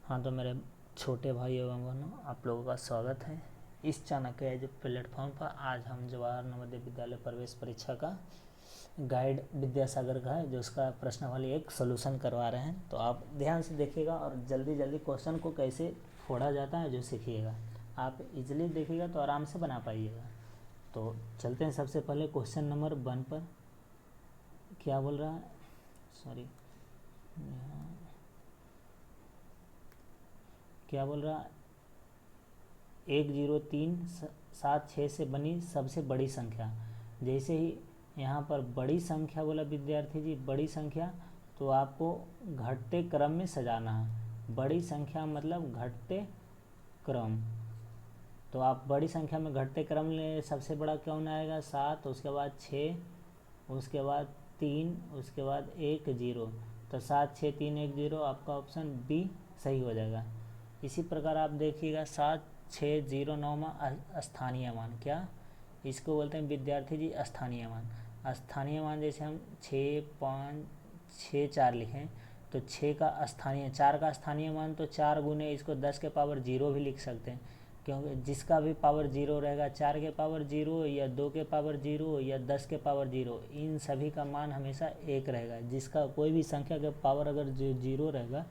हाँ, तो मेरे छोटे भाई एवं बहनों, आप लोगों का स्वागत है इस चाणक्य एज प्लेटफॉर्म पर। आज हम जवाहर नवोदय विद्यालय प्रवेश परीक्षा का गाइड विद्यासागर का है, जो उसका प्रश्नावली एक सोल्यूशन करवा रहे हैं। तो आप ध्यान से देखिएगा और जल्दी जल्दी क्वेश्चन को कैसे फोड़ा जाता है जो सीखिएगा। आप इजीली देखिएगा तो आराम से बना पाइएगा। तो चलते हैं सबसे पहले क्वेश्चन नंबर 1 पर। क्या बोल रहा है, सॉरी, क्या बोल रहा है, 10376 से बनी सबसे बड़ी संख्या। जैसे ही यहाँ पर बड़ी संख्या बोला विद्यार्थी जी, बड़ी संख्या, तो आपको घटते क्रम में सजाना है। बड़ी संख्या मतलब घटते क्रम। तो आप बड़ी संख्या में घटते क्रम ले, सबसे बड़ा कौन आएगा, 7, उसके बाद 6, उसके बाद 3, उसके बाद 1 0। तो 7 6 3 1 0 आपका ऑप्शन बी सही हो जाएगा। इसी प्रकार आप देखिएगा 7 6 0 9 में स्थानीय मान, क्या इसको बोलते हैं विद्यार्थी जी, स्थानीय मान। स्थानीय मान जैसे हम 6 5 6 4 लिखें तो 6 का स्थानीय, 4 का स्थानीय मान तो 4 गुने इसको 10 के पावर 0 भी लिख सकते हैं, क्योंकि जिसका भी पावर 0 रहेगा, 4 के पावर 0 या 2 के पावर 0 या 10 के पावर 0, इन सभी का मान हमेशा 1 रहेगा। जिसका कोई भी संख्या के पावर अगर 0 रहेगा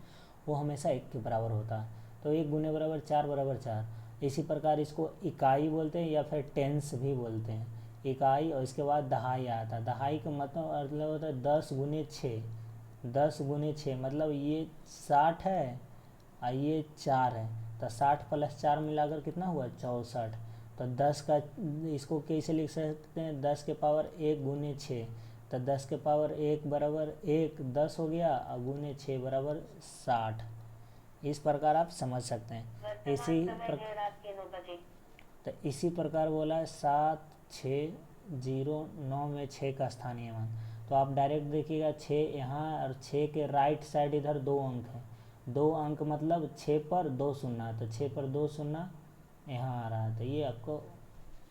वो हमेशा 1 के बराबर होता है। तो 1 गुने बराबर 4 बराबर 4। इसी प्रकार इसको इकाई बोलते हैं या फिर टेंस भी बोलते हैं, इकाई। और इसके बाद दहाई आता है। दहाई का मतलब होता है 10 गुने 6। 10 गुने 6 मतलब ये 60 है और ये 4 है, तो 60 + 4 मिलाकर कितना हुआ, 64। तो 10 का इसको कैसे लिख सकते हैं, 10 के पावर 1 गुने 6। तो 10 के पावर 1 बराबर 1, 10 हो गया, और गुने 6 बराबर 60। इस प्रकार आप समझ सकते हैं। इसी प्रकार बोला है 7 6 0 9 में 6 का स्थानीय मान। तो आप डायरेक्ट देखिएगा 6 यहाँ और 6 के राइट साइड इधर 2 अंक है। 2 अंक मतलब 6 पर 2 शून्य, तो 6 पर 2 शून्य यहाँ आ रहा है। तो ये आपको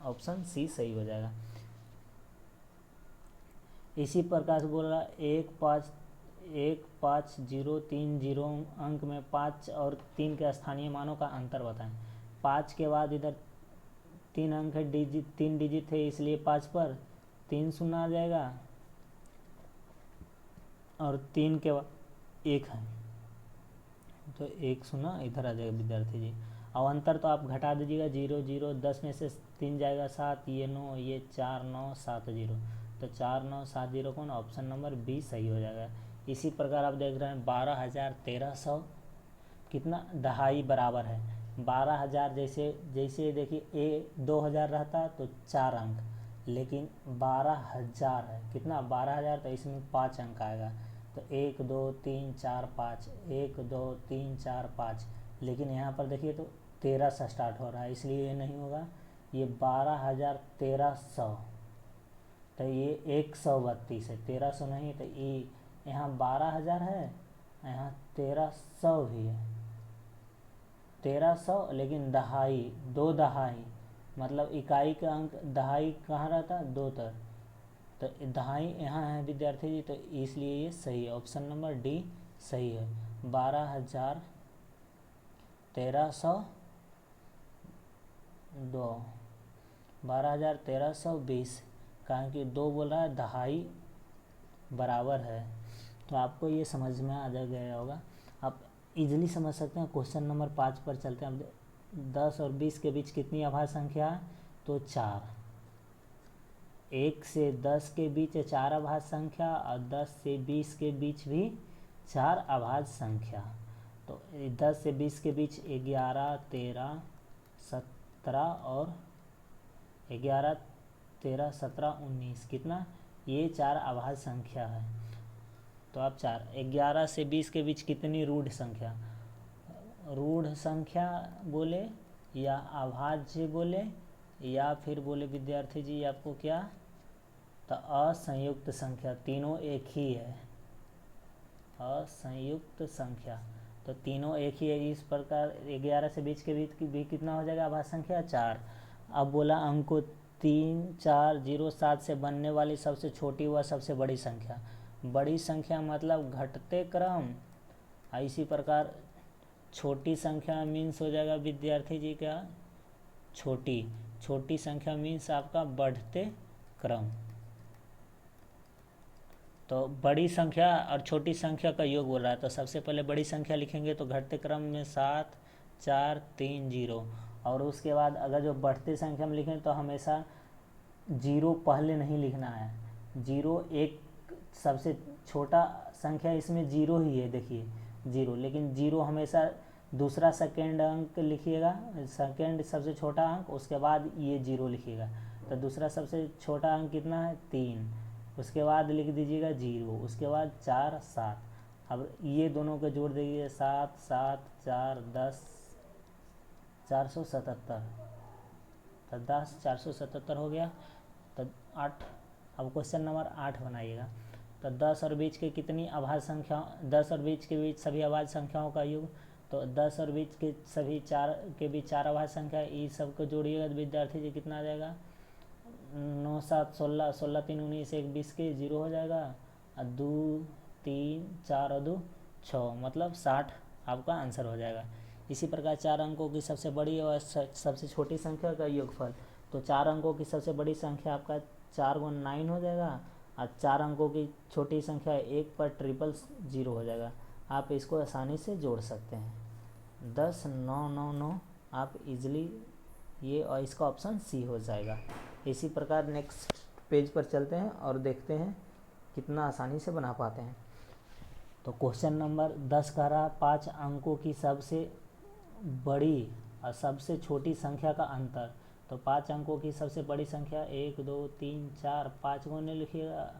ऑप्शन सी सही हो जाएगा। इसी प्रकार से बोल रहा 1 5 0 3 0 अंक में 5 और 3 के स्थानीय मानों का अंतर बताएं। 5 के बाद इधर 3 अंक है, डिजिट 3 डिजिट है, इसलिए 5 पर 3 शून्य आ जाएगा, और 3 के बाद 1 है तो 1 शून्य इधर आ जाएगा विद्यार्थी जी। अब अंतर तो आप घटा दीजिएगा, 0 0, 10 में से 3 जाएगा 7, ये 9, ये 4 9 7 0। तो 4 9 7 0 कौन, ऑप्शन नंबर बी सही हो जाएगा। इसी प्रकार आप देख रहे हैं 12,1300 कितना दहाई बराबर है। 12,000 जैसे देखिए 2000 रहता तो 4 अंक, लेकिन 12,000 है, कितना 12,000, तो इसमें 5 अंक आएगा। तो 1 2 3 4 5, 1 2 3 4 5, लेकिन यहाँ पर देखिए तो 13 से स्टार्ट हो रहा है, इसलिए ये नहीं होगा। ये 12,1300, तो ये 132 है, 1300 नहीं। तो ये यहाँ 12,000 है, यहाँ 1300 भी है, 1300, लेकिन दहाई 2 दहाई मतलब इकाई का अंक दहाई कहाँ रहता है, 2 तर। तो दहाई यहाँ है विद्यार्थी जी, तो इसलिए ये सही है, ऑप्शन नंबर डी सही है। 12,1302, 12,1320, कारण कि 2 बोल रहा है, दहाई बराबर है। तो आपको ये समझ में आ गया होगा, आप इजीली समझ सकते हैं। क्वेश्चन नंबर 5 पर चलते हैं। 10 और 20 के बीच कितनी अभाज्य संख्या है, तो 4। 1 से 10 के बीच 4 अभाज्य संख्या, और 10 से 20 के बीच भी 4 अभाज्य संख्या। तो 10 से 20 के बीच 11 13 17 और 11 13 17 19, कितना, ये 4 अभाज्य संख्या है। तो आप 11 से 20 के बीच कितनी रूढ़ संख्या, रूढ़ संख्या बोले या अभाज्य बोले या फिर बोले विद्यार्थी जी आपको क्या, तो असंयुक्त संख्या, तीनों एक ही है, असंयुक्त संख्या। तो तीनों एक ही है। इस प्रकार 11 से 20 के बीच भी कितना हो जाएगा अभाज्य संख्या, 4। अब बोला अंको 3 4 0 7 से बनने वाली सबसे छोटी व सबसे बड़ी संख्या। बड़ी संख्या मतलब घटते क्रम। इसी प्रकार छोटी संख्या मीन्स हो जाएगा विद्यार्थी जी क्या, छोटी संख्या मीन्स आपका बढ़ते क्रम। तो बड़ी संख्या और छोटी संख्या का योग बोल रहा है, तो सबसे पहले बड़ी संख्या लिखेंगे तो घटते क्रम में 7 4 3 0, और उसके बाद अगर जो बढ़ती संख्या में लिखें तो हमेशा 0 पहले नहीं लिखना है। 0 एक सबसे छोटा संख्या इसमें 0 ही है, देखिए 0, लेकिन 0 हमेशा दूसरा सेकेंड अंक लिखिएगा, सेकेंड सबसे छोटा अंक, उसके बाद ये 0 लिखिएगा। तो दूसरा सबसे छोटा अंक कितना है 3, उसके बाद लिख दीजिएगा 0, उसके बाद 4 7। अब ये दोनों को जोड़ दीजिए, 7 7 4 10 477, तो 10 477 हो गया। तो 8, अब क्वेश्चन नंबर 8 बनाइएगा। तो 10 और बीच के कितनी अभाज्य संख्या, 10 और बीच के बीच सभी अभाज्य संख्याओं का योग, तो 10 और बीच के सभी 4 के बीच 4 अभाज्य संख्या, इस सब को जोड़िएगा तो विद्यार्थी जी कितना आ जाएगा, 9 7 16, 16 3 19, 1 20 के 0 हो जाएगा, और 2 3 4 और 2 6, मतलब 60 आपका आंसर हो जाएगा। इसी प्रकार 4 अंकों की सबसे बड़ी और सबसे छोटी संख्या का योगफल, तो 4 अंकों की सबसे बड़ी संख्या आपका 4 × 9 हो जाएगा, और 4 अंकों की छोटी संख्या 1 पर 000 हो जाएगा। आप इसको आसानी से जोड़ सकते हैं, 10 9 9 9 आप इजीली ये, और इसका ऑप्शन सी हो जाएगा। इसी प्रकार नेक्स्ट पेज पर चलते हैं और देखते हैं कितना आसानी से बना पाते हैं। तो क्वेश्चन नंबर 10 कह रहा 5 अंकों की सबसे बड़ी और सबसे छोटी संख्या का अंतर। तो 5 अंकों की सबसे बड़ी संख्या 1 2 3 4 5 गुने लिखिएगा,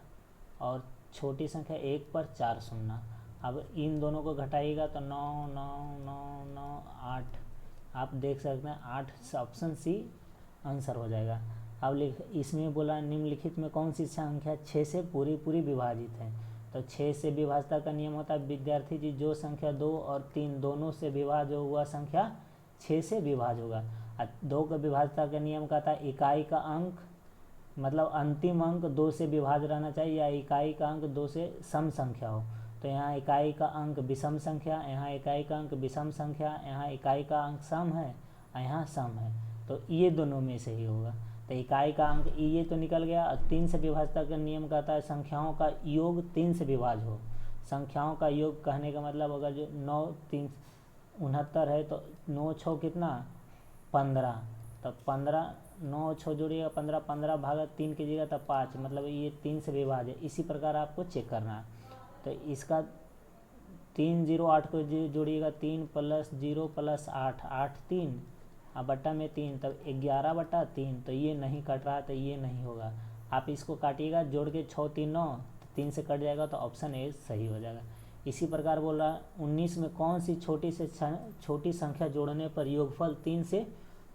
और छोटी संख्या 1 पर 4 शून्य। अब इन दोनों को घटाइएगा तो 9 9 9 9 8, आप देख सकते हैं 8, ऑप्शन सी आंसर हो जाएगा। अब इसमें बोला निम्नलिखित में कौन सी संख्या 6 से पूरी विभाजित है। तो 6 से विभाजता का नियम होता है विद्यार्थी जी, जो संख्या 2 और 3 दोनों से विभाज्य हुआ संख्या 6 से विभाज्य होगा। 2 का विभाजता का नियम कहता है इकाई का अंक, मतलब अंतिम अंक 2 से विभाज्य रहना चाहिए, या इकाई का अंक 2 से सम संख्या हो। तो यहाँ इकाई का अंक विषम संख्या, यहाँ इकाई का अंक विषम संख्या, यहाँ इकाई का अंक सम है और यहाँ सम है, तो ये दोनों में से ही होगा। तो इकाई का अंक ये तो निकल गया। 3 से विभाजता का नियम कहता है संख्याओं का योग 3 से विभाज्य हो। संख्याओं का योग कहने का मतलब अगर जो 9 3 69 है तो 9 6 कितना 15, तो 15 9 6 जोड़िएगा 15, 15 भागा 3 कीजिएगा तो 5, मतलब ये 3 से विभाज्य है। इसी प्रकार आपको चेक करना है। तो इसका 3 0 8 को जोड़िएगा 3 + 0 + 8 8 3 अब बट्टा में 3, तब 11/3, तो ये नहीं कट रहा, तो ये नहीं होगा। आप इसको काटिएगा जोड़ के 6 3 9, तो 3 से कट जाएगा, तो ऑप्शन ए सही हो जाएगा। इसी प्रकार बोल रहा 19 में कौन सी छोटी संख्या जोड़ने पर योगफल 3 से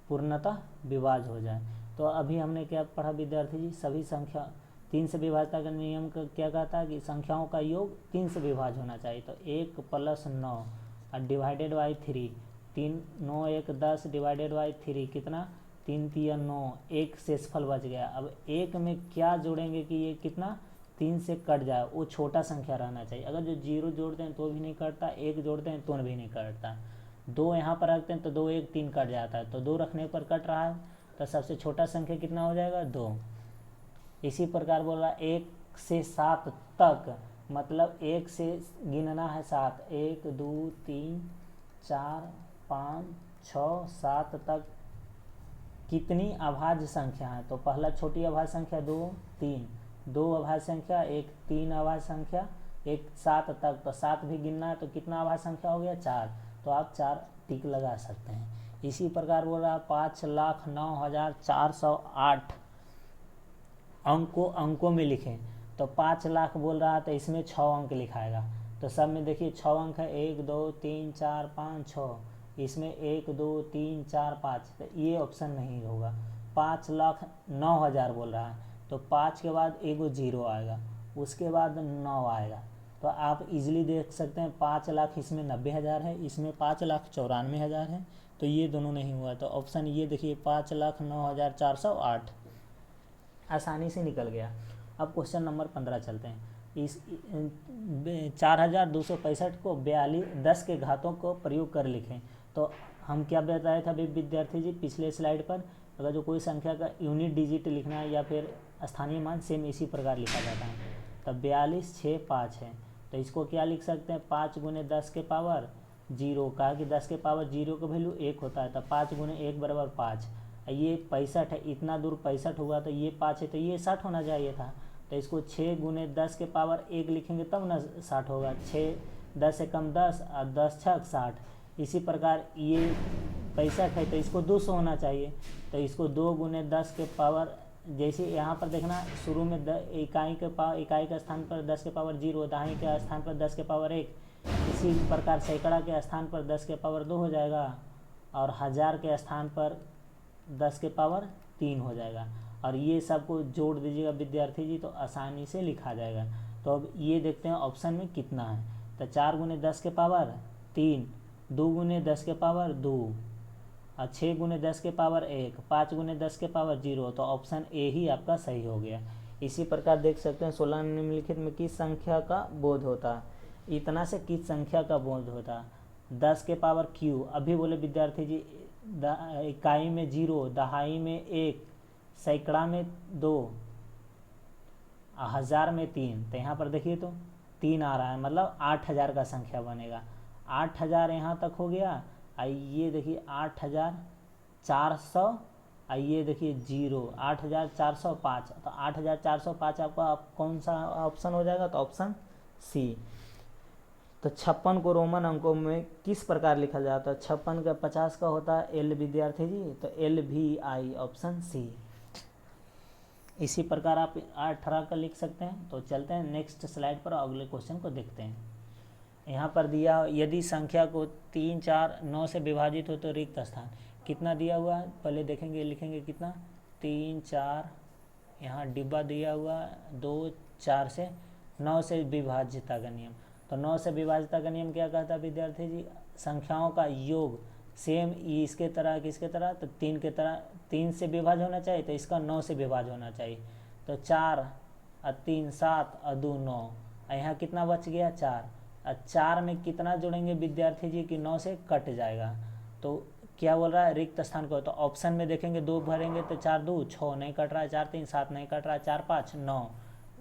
पूर्णतः विभाज्य हो जाए। तो अभी हमने क्या पढ़ा विद्यार्थी जी, सभी संख्या 3 से विभाजता का नियम का क्या कहता है कि संख्याओं का योग 3 से विभाज्य होना चाहिए। तो 1 + 9 और डिवाइडेड बाई 3, 3 9 1 10 डिवाइडेड बाई 3 कितना 3 3 9, एक शेषफल बच गया। अब एक में क्या जोड़ेंगे कि ये कितना 3 से कट जाए, वो छोटा संख्या रहना चाहिए। अगर जो 0 जोड़ते हैं तो भी नहीं कटता, 1 जोड़ते हैं तो भी नहीं कटता, 2 यहाँ पर रखते हैं तो 2 1 3 कट जाता है, तो 2 रखने पर कट रहा है, तो सबसे छोटा संख्या कितना हो जाएगा 2। इसी प्रकार बोल रहा 1 से 7 तक, मतलब 1 से गिनना है 7, 1 2 3 4 5 6 7 तक कितनी अभाज्य संख्या है। तो पहला छोटी अभाज्य संख्या 2 3, 2 अभाज्य संख्या 1, 3 अभाज्य संख्या 1, 7 तक, तो 7 भी गिनना है, तो कितना अभाज्य संख्या हो गया 4, तो आप 4 टिक लगा सकते हैं। इसी प्रकार बोल रहा 5,09,408 अंकों में लिखें। तो 5 लाख बोल रहा है तो इसमें 6 अंक लिखाएगा। तो सब में देखिए 6 अंक है, 1 2 3 4 5 6, इसमें 1 2 3 4 5, तो ये ऑप्शन नहीं होगा। 5,09,000 बोल रहा है, तो 5 के बाद एगो 0 आएगा, उसके बाद 9 आएगा। तो आप इजीली देख सकते हैं 5 लाख इसमें 90,000 है, इसमें 5,94,000 है, तो ये दोनों नहीं हुआ। तो ऑप्शन ये देखिए 5,09,408 आसानी से निकल गया। अब क्वेश्चन नंबर 15 चलते हैं। इस 4265 को 10 के घातों को प्रयोग कर लिखें। तो हम क्या बताया था अभी विद्यार्थी जी पिछले स्लाइड पर, अगर जो कोई संख्या का यूनिट डिजिट लिखना है या फिर स्थानीय मान सेम इसी प्रकार लिखा जाता है। तब 42 6 5 है, तो इसको क्या लिख सकते हैं 5 गुने 10 के पावर 0, कहा कि 10 के पावर 0 का वैल्यू 1 होता है, तब 5 गुने 1 बराबर 5। ये 65 है, इतना दूर 65 हुआ, तो ये 5 है तो ये 60 होना चाहिए था। तो इसको 6 गुने 10 के पावर 1 लिखेंगे तब ना 60 होगा। 6 10 से कम 10 और 10 छक 60। इसी प्रकार ये 65 है तो इसको 200 होना चाहिए, तो इसको 2 गुने 10 के पावर, जैसे यहाँ पर देखना शुरू में इकाई के स्थान पर 10 के पावर 0, दहाई के स्थान पर 10 के पावर 1, इसी प्रकार सैकड़ा के स्थान पर 10 के पावर 2 हो जाएगा और हज़ार के स्थान पर 10 के पावर 3 हो जाएगा। और ये सबको जोड़ दीजिएगा विद्यार्थी जी तो आसानी से लिखा जाएगा। तो अब ये देखते हैं ऑप्शन में कितना है। तो 4 गुने 10 के पावर 3, 2 गुने 10 के पावर 2 और 6 गुने 10 के पावर 1, 5 गुने 10 के पावर 0, तो ऑप्शन ए ही आपका सही हो गया। इसी प्रकार देख सकते हैं 16 निम्नलिखित में किस संख्या का बोध होता, इतना से किस संख्या का बोध होता। 10 के पावर क्यू, अभी बोले विद्यार्थी जी इकाई में 0, दहाई में 1, सैकड़ा में 2, हज़ार में 3, तो यहाँ पर देखिए तो 3 आ रहा है, मतलब 8000 का संख्या बनेगा। 8000 यहाँ तक हो गया। आइए देखिए 8400, आइए देखिए 0, 8405, तो 8405 आपका कौन सा ऑप्शन हो जाएगा, तो ऑप्शन सी। तो 56 को रोमन अंकों में किस प्रकार लिखा जाता है। 56 का 50 का होता है एल विद्यार्थी जी, तो LVI, ऑप्शन सी। इसी प्रकार आप 18 का लिख सकते हैं। तो चलते हैं नेक्स्ट स्लाइड पर, अगले क्वेश्चन को देखते हैं। यहाँ पर दिया यदि संख्या को 3 4 9 से विभाजित हो तो रिक्त स्थान कितना दिया हुआ है, पहले देखेंगे लिखेंगे कितना 3 4, यहाँ डिब्बा दिया हुआ 2 4 से 9 से विभाज्यता का नियम। तो 9 से विभाज्यता का नियम क्या कहता है विद्यार्थी जी, संख्याओं का योग सेम इसके तरह किसके तरह, तो 3 के तरह 3 से विभाज्य होना चाहिए, तो इसका 9 से विभाज्य होना चाहिए। तो 4 और 3 7 और 2 9, यहाँ कितना बच गया 4, और 4 में कितना जोड़ेंगे विद्यार्थी जी कि 9 से कट जाएगा। तो क्या बोल रहा है रिक्त स्थान को, तो ऑप्शन में देखेंगे 2 भरेंगे तो 4 2 6 नहीं कट रहा है, 4 3 7 नहीं कट रहा है, 4 5 9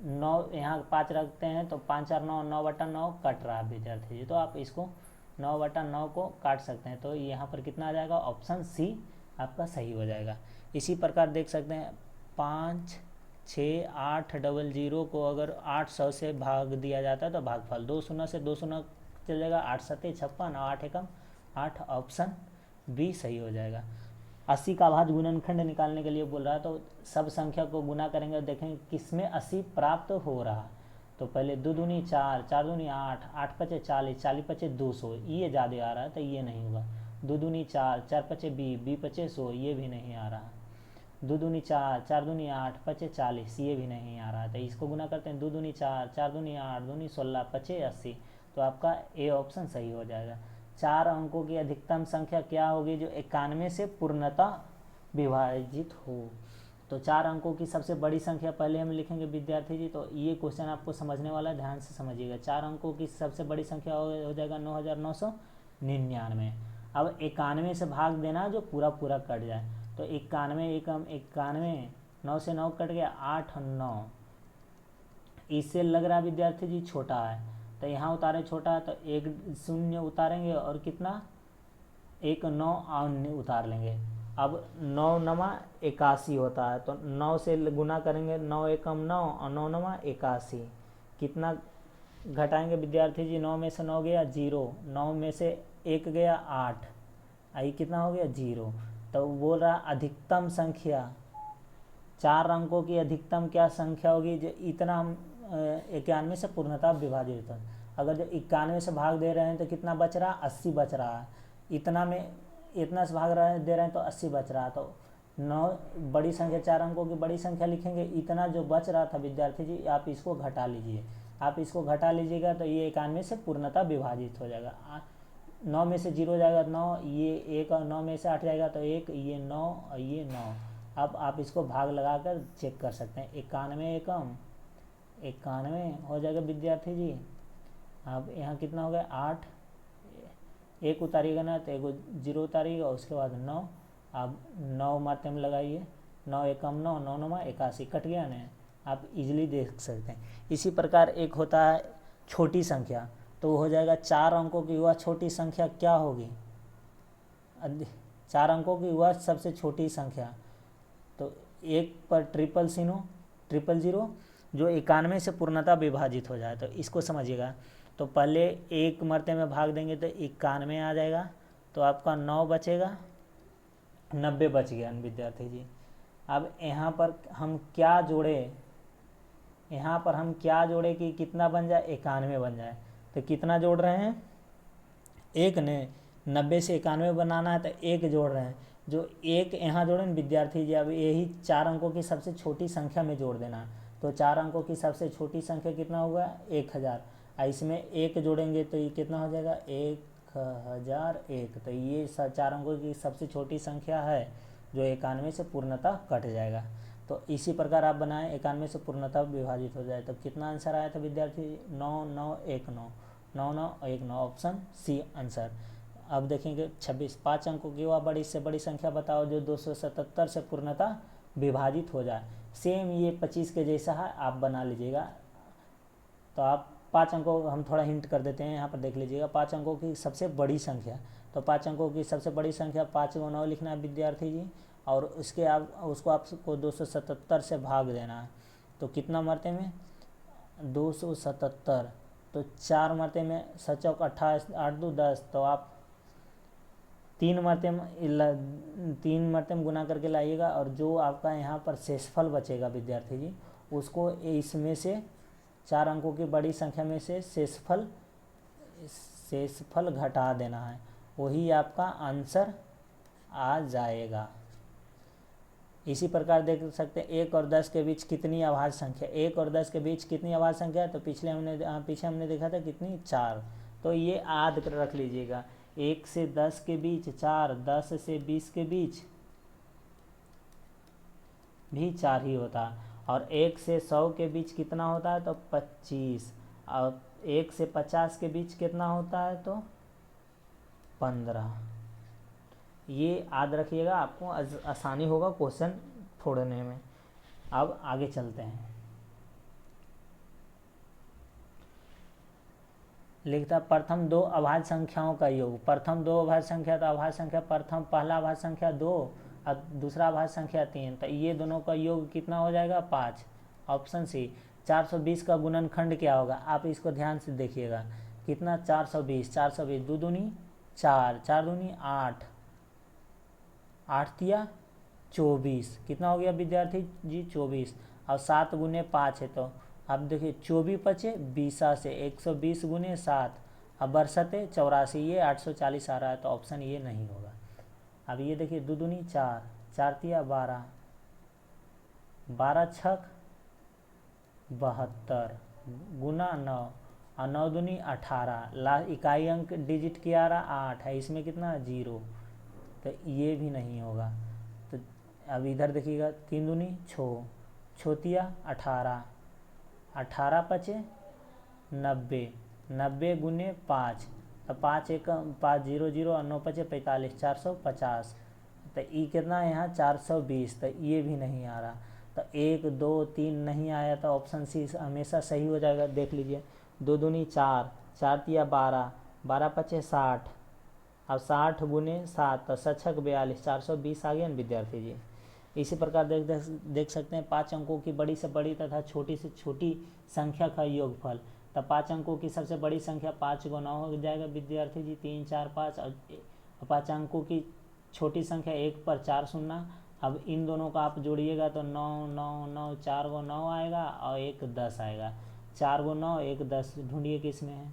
9, यहाँ 5 रखते हैं तो 5 4 9, 9/9 कट रहा है विद्यार्थी जी। तो आप इसको 9/9 को काट सकते हैं, तो यहाँ पर कितना आ जाएगा, ऑप्शन सी आपका सही हो जाएगा। इसी प्रकार देख सकते हैं 5 6 8 00 को अगर 800 से भाग दिया जाता है तो भागफल 2 शून्य से 2 शून्य चल जाएगा, 8 7 56 और 8 एकम 8, ऑप्शन बी सही हो जाएगा। 80 का अभाज्य गुणनखंड निकालने के लिए बोल रहा है, तो सब संख्या को गुना करेंगे, देखेंगे किसमें 80 प्राप्त हो रहा। तो पहले 2 दूनी 4, 4 दूनी 8, 8 पचे 40, 40 पचे 200, ये ज़्यादा आ रहा है तो ये नहीं होगा। 2 दूनी 4, 4 पचे 20, 20 पचे 100, ये भी नहीं आ रहा। 2 दूनी 4, 4 दूनी 8, पचे 40, ये भी नहीं आ रहा है, तो इसको गुना करते हैं 2 दूनी 4, 4 दूनी 8, दूनी 16, पचे 80, तो आपका ए ऑप्शन सही हो जाएगा। 4 अंकों की अधिकतम संख्या क्या होगी जो 91 से पूर्णतः विभाजित हो। तो 4 अंकों की सबसे बड़ी संख्या पहले हम लिखेंगे विद्यार्थी जी, तो ये क्वेश्चन आपको समझने वाला है, ध्यान से समझिएगा। 4 अंकों की सबसे बड़ी संख्या हो जाएगा 9999। अब 91 से भाग देना जो पूरा पूरा कट जाए, तो 91 एकम 91, 9 से 9 कट गया 8 9, इससे लग रहा है विद्यार्थी जी छोटा है, तो यहाँ उतारे छोटा है तो 1 शून्य उतारेंगे और कितना 1 9 उतार लेंगे। अब 9 9 81 होता है, तो 9 से गुना करेंगे, 9 एकम 9 और 9 9 81, कितना घटाएंगे विद्यार्थी जी, 9 में से 9 गया 0, 9 में से 1 गया 8, आई कितना हो गया 0। तो बोल रहा अधिकतम संख्या 4 अंकों की अधिकतम क्या संख्या होगी जो इतना हम 91 से पूर्णतः विभाजित है। अगर जो 91 से भाग दे रहे हैं तो कितना बच रहा, 80 बच रहा है। इतना में इतना से भाग दे रहे हैं तो 80 बच रहा है। तो 9 बड़ी संख्या 4 अंकों की बड़ी संख्या लिखेंगे, इतना जो बच रहा था विद्यार्थी जी आप इसको घटा लीजिए। आप इसको घटा लीजिएगा तो ये 91 से पूर्णतः विभाजित हो जाएगा। 9 में से 0 जाएगा 9, ये 1 और 9 में से 8 जाएगा तो 1, ये 9 और ये 9। अब आप इसको भाग लगाकर चेक कर सकते हैं। 91 एकम 91 हो जाएगा विद्यार्थी जी। अब यहाँ कितना हो गया 8, एक उतारिएगा ना तो एक 0 उतारिएगा, उसके बाद 9। अब 9 मात्रा में लगाइए, 9 एकम 9, 9 9 81, कट गया ना, आप इजीली देख सकते हैं। इसी प्रकार एक होता है छोटी संख्या, तो वो हो जाएगा 4 अंकों की वह छोटी संख्या क्या होगी, 4 अंकों की वह सबसे छोटी संख्या। तो 1 पर 000 जो 91 से पूर्णतः विभाजित हो जाए, तो इसको समझिएगा। तो पहले एक मरते में भाग देंगे तो 91 आ जाएगा, तो आपका 9 बचेगा, 90 बच गया विद्यार्थी जी। अब यहाँ पर हम क्या जोड़े, यहाँ पर हम क्या जोड़े कि कितना बन जाए, 91 बन जाए। तो कितना जोड़ रहे हैं, एक ने 90 से 91 बनाना है तो एक जोड़ रहे हैं, जो एक यहाँ जोड़े विद्यार्थी जी। अब यही 4 अंकों की सबसे छोटी संख्या में जोड़ देना, तो 4 अंकों की सबसे छोटी संख्या कितना होगा 1000, इसमें एक जोड़ेंगे तो ये कितना हो जाएगा 1001। तो ये 4 अंकों की सबसे छोटी संख्या है जो 91 से पूर्णतः कट जाएगा। तो इसी प्रकार आप बनाएं 91 से पूर्णतः विभाजित हो जाए। तो कितना आंसर आया था विद्यार्थी, 9919, 9919, ऑप्शन सी आंसर। अब देखेंगे 26, 5 अंकों की वह बड़ी से बड़ी संख्या बताओ जो 277 से पूर्णतः विभाजित हो जाए। सेम ये 25 के जैसा है, आप बना लीजिएगा। तो आप 5 अंकों, हम थोड़ा हिंट कर देते हैं, यहाँ पर देख लीजिएगा 5 अंकों की सबसे बड़ी संख्या। तो 5 अंकों की सबसे बड़ी संख्या 5 को 9 लिखना है विद्यार्थी जी, और उसके उसको आपको 277 से भाग देना है। तो कितना मरते में 277, तो 4 मरते में 7 चौक 28, 8 2 10, तो आप 3 मरते में गुना करके लाइएगा, और जो आपका यहाँ पर शेषफल बचेगा विद्यार्थी जी, उसको इसमें से 4 अंकों की बड़ी संख्या में से शेषफल घटा देना है, वही आपका आंसर आ जाएगा। इसी प्रकार देख सकते हैं 1 और 10 के बीच कितनी अभाज्य संख्या, 1 और 10 के बीच कितनी अभाज्य संख्या है, तो पीछे हमने देखा था कितनी 4। तो ये आद कर रख लीजिएगा, 1 से 10 के बीच 4, 10 से 20 के बीच भी 4 ही होता है, और 1 से 100 के बीच कितना होता है, तो 25, और 1 से 50 के बीच कितना होता है, तो 15। ये याद रखिएगा, आपको आसानी होगा क्वेश्चन छोड़ने में। अब आगे चलते हैं। लिखता प्रथम 2 अभाज्य संख्याओं का योग। प्रथम 2 अभाज्य संख्या, तो अभाज्य संख्या प्रथम पहला अभाज्य संख्या 2 और दूसरा अभाज्य संख्या 3, तो ये दोनों का योग कितना हो जाएगा 5, ऑप्शन सी। 420 का गुणनखंड क्या होगा, आप इसको ध्यान से देखिएगा, कितना 420, 420 दो दूनी 4, 4 दूनी 8, 8 तिया 24, कितना हो गया विद्यार्थी जी 24, और 7 गुने 5 है, तो अब देखिए 24 बचे 20 से 120 गुने 7, अब बरसते 84, ये 840 आ रहा है, तो ऑप्शन ये नहीं होगा। अब ये देखिए दो दूनी 4, 4 तिया 12, 12 छक 72 गुना 9, और 9 दूनी 18, इकाई अंक डिजिट क्या आ रहा 8 है, इसमें कितना 0, तो ये भी नहीं होगा। तो अब इधर देखिएगा 3 दूनी 6, छोतिया 18, 18 पचे 90, 90 गुने 5, तो 5 1 5 0 0, और 9 पचे 45, 450, तो ये कितना है यहाँ 420, तो ये भी नहीं आ रहा। तो 1 2 3 नहीं आया, तो ऑप्शन सी हमेशा सही हो जाएगा। देख लीजिए 2 दूनी 4, 4 तिया 12, 12 पचे 60, अब 60 गुने 7, तो 7 छक 42, 420 आ गया ना विद्यार्थी जी। इसी प्रकार देख सकते हैं 5 अंकों की बड़ी से बड़ी तथा छोटी से छोटी संख्या का योगफल। तो 5 अंकों की सबसे बड़ी संख्या 5 को 9 हो जाएगा विद्यार्थी जी, 3 4 5, और 5 अंकों की छोटी संख्या 1 पर 4 शून्य। अब इन दोनों का आप जोड़िएगा तो 9 9 9, 4 को 9 आएगा और 1 10 आएगा, 4 को 9 1 10, ढूंढिए किस में है,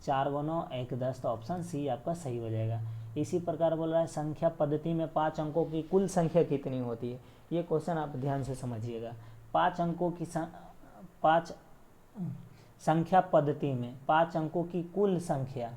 4 को 9 1 10, तो ऑप्शन सी आपका सही हो जाएगा। इसी प्रकार बोल रहा है संख्या पद्धति में 5 अंकों की कुल संख्या कितनी होती है। ये क्वेश्चन आप ध्यान से समझिएगा। 5 अंकों की 5 संख्या पद्धति में 5 अंकों की कुल संख्या,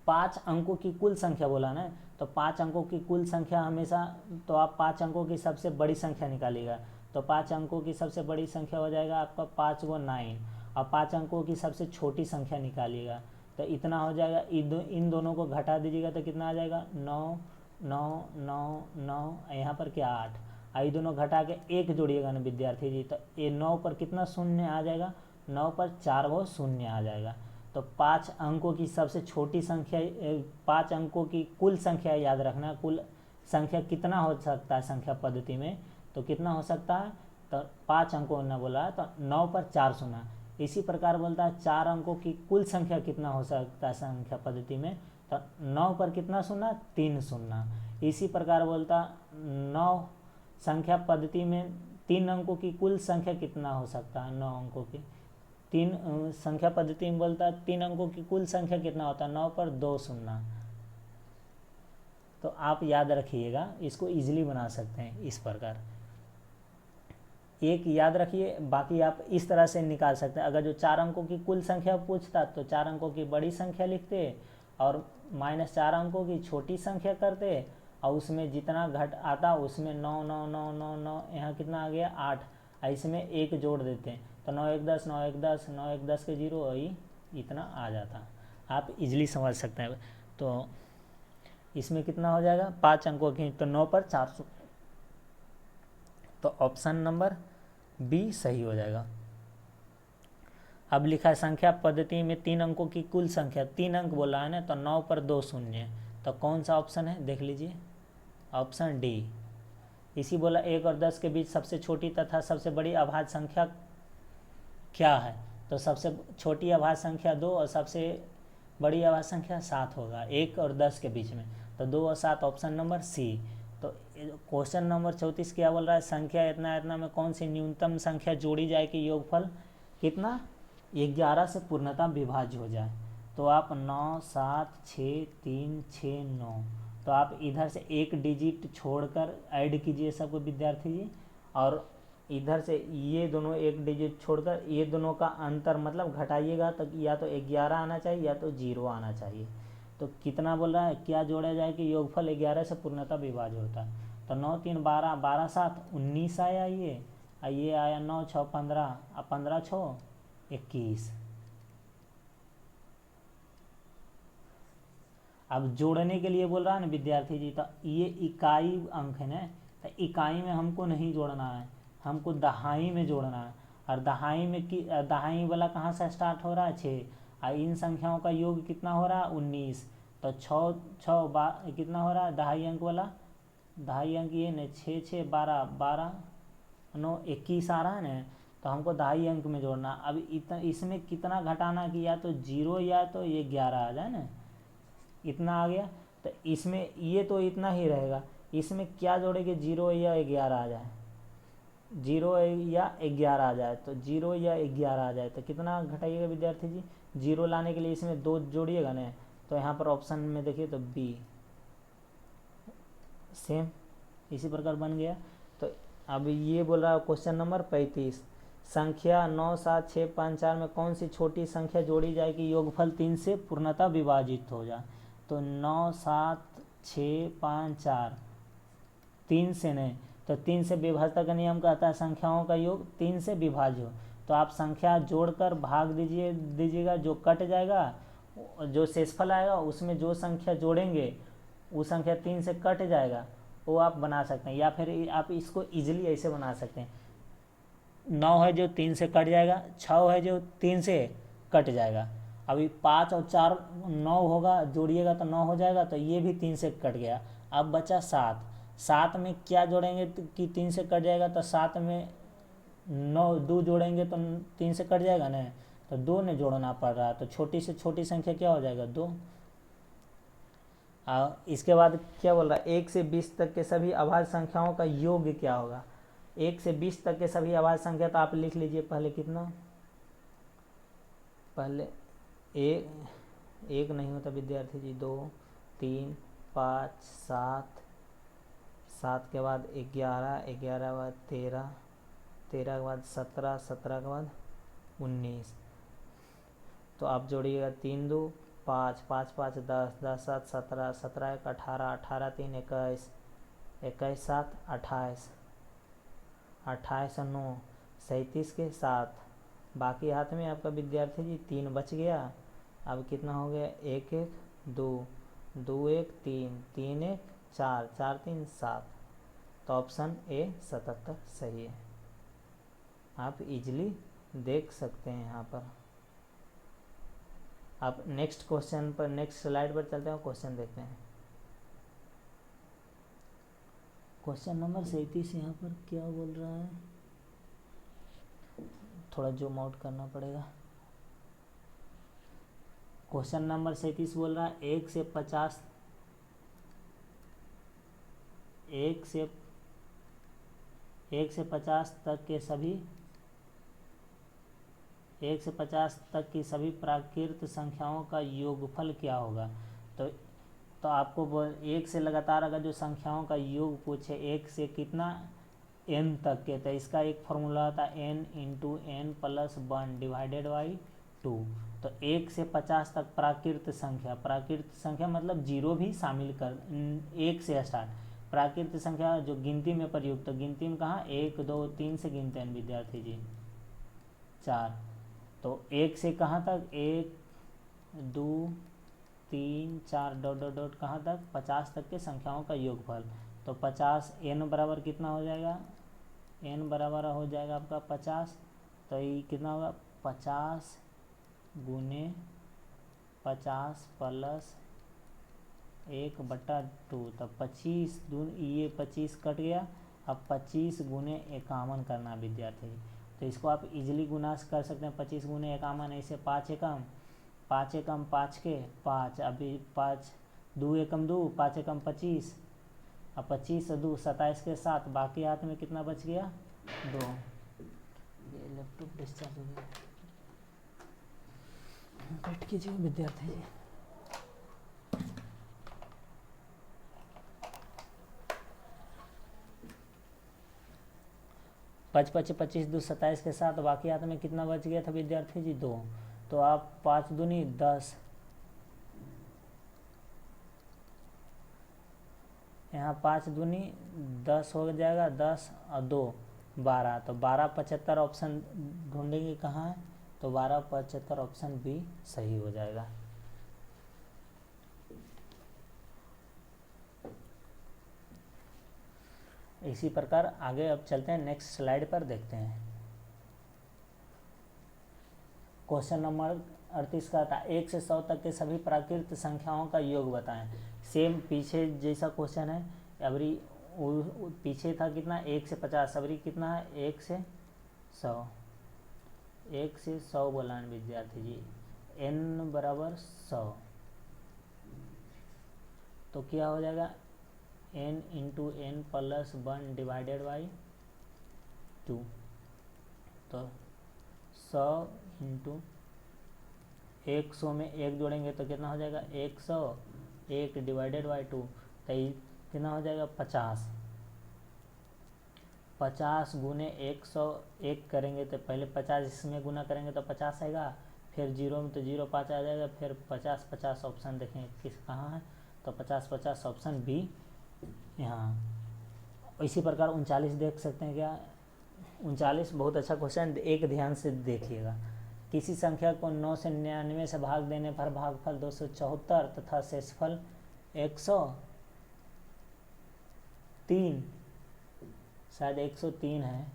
5 अंकों की कुल संख्या बोला ना, तो 5 अंकों की कुल संख्या हमेशा, तो आप 5 अंकों की सबसे बड़ी संख्या निकालिएगा, तो 5 अंकों की सबसे बड़ी संख्या हो जाएगा आपका 5 × 9। और 5 अंकों की सबसे छोटी संख्या निकालिएगा तो इतना हो जाएगा। इन दोनों को घटा दीजिएगा तो कितना आ जाएगा 9 9 9 9, यहाँ पर क्या 8। ये दोनों घटा के 1 जोड़िएगा ना विद्यार्थी जी, तो ये 9 पर कितना शून्य आ जाएगा, 9 पर 4 वो शून्य आ जाएगा। तो 5 अंकों की सबसे छोटी संख्या, 5 अंकों की कुल संख्या याद रखना, कुल संख्या कितना हो सकता है संख्या पद्धति में, तो कितना हो सकता है, तो 5 अंकों ने बोला है तो 9 पर 4 शून्य। इसी प्रकार बोलता है 4 अंकों की कुल संख्या कितना हो सकता है संख्या पद्धति में, तो 9 पर कितना शून्य, 3 शून्य। इसी प्रकार बोलता 9 संख्या पद्धति में 3 अंकों की कुल संख्या कितना हो सकता है, 9 अंकों की 3 संख्या पद्धति में बोलता है 3 अंकों की कुल संख्या कितना होता है, 9 पर 2 शून्य। तो आप याद रखिएगा, इसको इजीली बना सकते हैं इस प्रकार। एक याद रखिए, बाकी आप इस तरह से निकाल सकते हैं। अगर जो 4 अंकों की कुल संख्या पूछता तो 4 अंकों की बड़ी संख्या लिखते और -4 अंकों की छोटी संख्या करते और उसमें जितना घट आता उसमें 9 9 9 9 9, यहाँ कितना आ गया 8, इसमें 1 जोड़ देते हैं तो 9 1 10 9 1 10 9 1 10 के 0 वही इतना आ जाता। आप इजीली समझ सकते हैं। तो इसमें कितना हो जाएगा 5 अंकों की, तो 9 पर 400, तो ऑप्शन नंबर बी सही हो जाएगा। अब लिखा है संख्या पद्धति में 3 अंकों की कुल संख्या, 3 अंक बोला है ना, तो 9 पर 2 शून्य, तो कौन सा ऑप्शन है देख लीजिए, ऑप्शन डी। इसी बोला 1 और 10 के बीच सबसे छोटी तथा सबसे बड़ी अभाज्य संख्या क्या है, तो सबसे छोटी अभाज्य संख्या 2 और सबसे बड़ी अभाज्य संख्या 7 होगा 1 और 10 के बीच में, तो 2 और 7 ऑप्शन नंबर सी। तो क्वेश्चन नंबर 34 क्या बोल रहा है, संख्या इतना इतना में कौन सी न्यूनतम संख्या जोड़ी जाए कि योगफल कितना 11 से पूर्णतः विभाज्य हो जाए। तो आप 9 7 6 3 6 9, तो आप इधर से एक डिजिट छोड़कर ऐड कीजिए सबको विद्यार्थी जी, और इधर से ये दोनों एक डिजिट छोड़कर ये दोनों का अंतर मतलब घटाइएगा, तो या तो 11 आना चाहिए या तो 0 आना चाहिए। तो कितना बोल रहा है, क्या जोड़ा जाए कि योगफल 11 से पूर्णतः विभाज्य होता है। तो 9 3 12 12 7 19 आया, ये आया 9 6 15 और 15 6 21। अब जोड़ने के लिए बोल रहा है ना विद्यार्थी जी, तो ये इकाई अंक है ना, तो इकाई में हमको नहीं जोड़ना है, हमको दहाई में जोड़ना है। और दहाई में दहाई वाला कहाँ से स्टार्ट हो रहा है 6, और इन संख्याओं का योग कितना हो रहा है 19, तो 6 6 कितना हो रहा है दहाई अंक वाला, दहाई अंक ये न 6 6 12 12 9 21 आ रहा है ना, तो हमको दहाई अंक में जोड़ना। अब इतना इसमें कितना घटाना कि या तो 0 या तो ये 11 आ जाए ना, इतना आ गया, तो इसमें ये तो इतना ही रहेगा, इसमें क्या जोड़ेंगे 0 या 11 आ जाए, 0 या 11 आ जाए, तो 0 या 11 आ जाए तो कितना घटाइएगा विद्यार्थी जी, 0 लाने के लिए इसमें 2 जोड़िएगा ना, तो यहाँ पर ऑप्शन में देखिए तो बी सेम इसी प्रकार बन गया। तो अब ये बोल रहा है क्वेश्चन नंबर 35, संख्या 9 7 6 5 4 में कौन सी छोटी संख्या जोड़ी जाए कि योगफल 3 से पूर्णतः विभाजित हो जाए। तो 9 7 6 5 4 3 से नहीं, तो 3 से विभाजता का नियम कहता है संख्याओं का योग 3 से विभाज्य हो। तो आप संख्या जोड़कर भाग दीजिएगा, जो कट जाएगा जो शेषफल आएगा उसमें जो संख्या जोड़ेंगे वो संख्या 3 से कट जाएगा, वो आप बना सकते हैं। या फिर आप इसको इजीली ऐसे बना सकते हैं, 9 है जो 3 से कट जाएगा, 6 है जो 3 से कट जाएगा। अभी 5 और 4 9 होगा, जोड़िएगा तो 9 हो जाएगा, तो ये भी 3 से कट गया। अब बचा 7, 7 में क्या जोड़ेंगे कि 3 से कट जाएगा, तो 7 में 9 2 जोड़ेंगे तो 3 से कट जाएगा ना, तो 2 ने जोड़ना पड़ रहा है, तो छोटी से छोटी संख्या क्या हो जाएगा 2। इसके बाद क्या बोल रहा है 1 से 20 तक के सभी अभाज्य संख्याओं का योग क्या होगा। 1 से 20 तक के सभी अभाज्य संख्या, तो आप लिख लीजिए पहले कितना, पहले एक नहीं होता विद्यार्थी जी, 2 3 5 7 7 के बाद 11 11 के बाद 13 13 के बाद 17 17 के बाद 19, तो आप जोड़िएगा 3 2 5 5 5 10 10 7 17 17 18 18 3 21 21 7 28 2809 37 के 7, बाकी हाथ में आपका विद्यार्थी जी 3 बच गया। अब कितना हो गया, 1 1 2 2 1 3 3 1 4 4 3 7, तो ऑप्शन ए 77 सही है। आप इजीली देख सकते हैं यहाँ पर। आप नेक्स्ट क्वेश्चन पर, नेक्स्ट स्लाइड पर चलते हैं, क्वेश्चन देखते हैं। क्वेश्चन नंबर 37 यहाँ पर क्या बोल रहा है, थोड़ा जूम आउट करना पड़ेगा। क्वेश्चन नंबर 37 बोल रहा है 1 से 50 तक के सभी 1 से 50 तक की सभी प्राकृत संख्याओं का योगफल क्या होगा। तो आपको 1 से लगातार अगर जो संख्याओं का योग पूछे, 1 से कितना n तक के, तो इसका एक फॉर्मूला होता है n into n plus 1 divided by 2। तो 1 से 50 तक प्राकृत संख्या मतलब जीरो भी शामिल कर, 1 से स्टार्ट प्राकृत संख्या जो गिनती में प्रयुक्त, तो गिनती में कहाँ 1 2 3 से गिनते हैं विद्यार्थी जी, 4। तो 1 से कहाँ तक, 1 2 3 4 डॉट डॉट डॉट कहाँ तक, 50 तक के संख्याओं का योगफल। तो 50 n बराबर कितना हो जाएगा, n बराबर हो जाएगा आपका 50। तो ये कितना होगा, 50 गुने 50 प्लस 1/2, तो 25 दून ये 25 कट गया। अब 25 गुने 51 करना विद्यार्थी, तो इसको आप इजीली गुना कर सकते हैं। 25 गुने 51 ऐसे 5 एकम 5 के 5, अभी 5 2 एकम 2 5 एकम 25, अब 25 2 27 के 7, बाकी हाथ में कितना बच गया 2। ये लैपटॉप डिस्चार्ज हो गया, बैठ कीजिए विद्यार्थी जी। पच 25 2 27 के 7, बाकी हाथ में कितना बच गया था विद्यार्थी जी 2। तो आप 5 दूनी 10, यहाँ 5 दूनी 10 हो जाएगा, 10 और 2 12, तो 12 75 ऑप्शन ढूंढेंगे कहाँ है, तो 12 75 ऑप्शन बी सही हो जाएगा। इसी प्रकार आगे अब चलते हैं, नेक्स्ट स्लाइड पर देखते हैं। क्वेश्चन नंबर 38 का था 1 से 100 तक के सभी प्राकृत संख्याओं का योग बताएं। सेम पीछे जैसा क्वेश्चन है, अबरी पीछे था कितना 1 से 50, अबरी कितना है 1 से 100। 1 से 100 बोला है विद्यार्थी जी, n बराबर 100, तो क्या हो जाएगा n into n plus 1 divided by 2। तो 100 इंटू 100 में 1 जोड़ेंगे तो कितना हो जाएगा 100, 1 डिवाइडेड बाई 2, तो कितना हो जाएगा 50। 50 गुने 100 1 करेंगे तो पहले 50 इसमें गुना करेंगे तो 50 आएगा, फिर 0 में तो 0 5 आ जाएगा, फिर 50 50 ऑप्शन देखेंगे किस कहाँ है, तो 50 50 ऑप्शन बी यहाँ। इसी प्रकार 39 देख सकते हैं क्या, 39 बहुत अच्छा क्वेश्चन, एक ध्यान से देखिएगा। किसी संख्या को 9 से 99 से भाग देने पर भागफल 274 तथा शेषफल 103, शायद 103 है,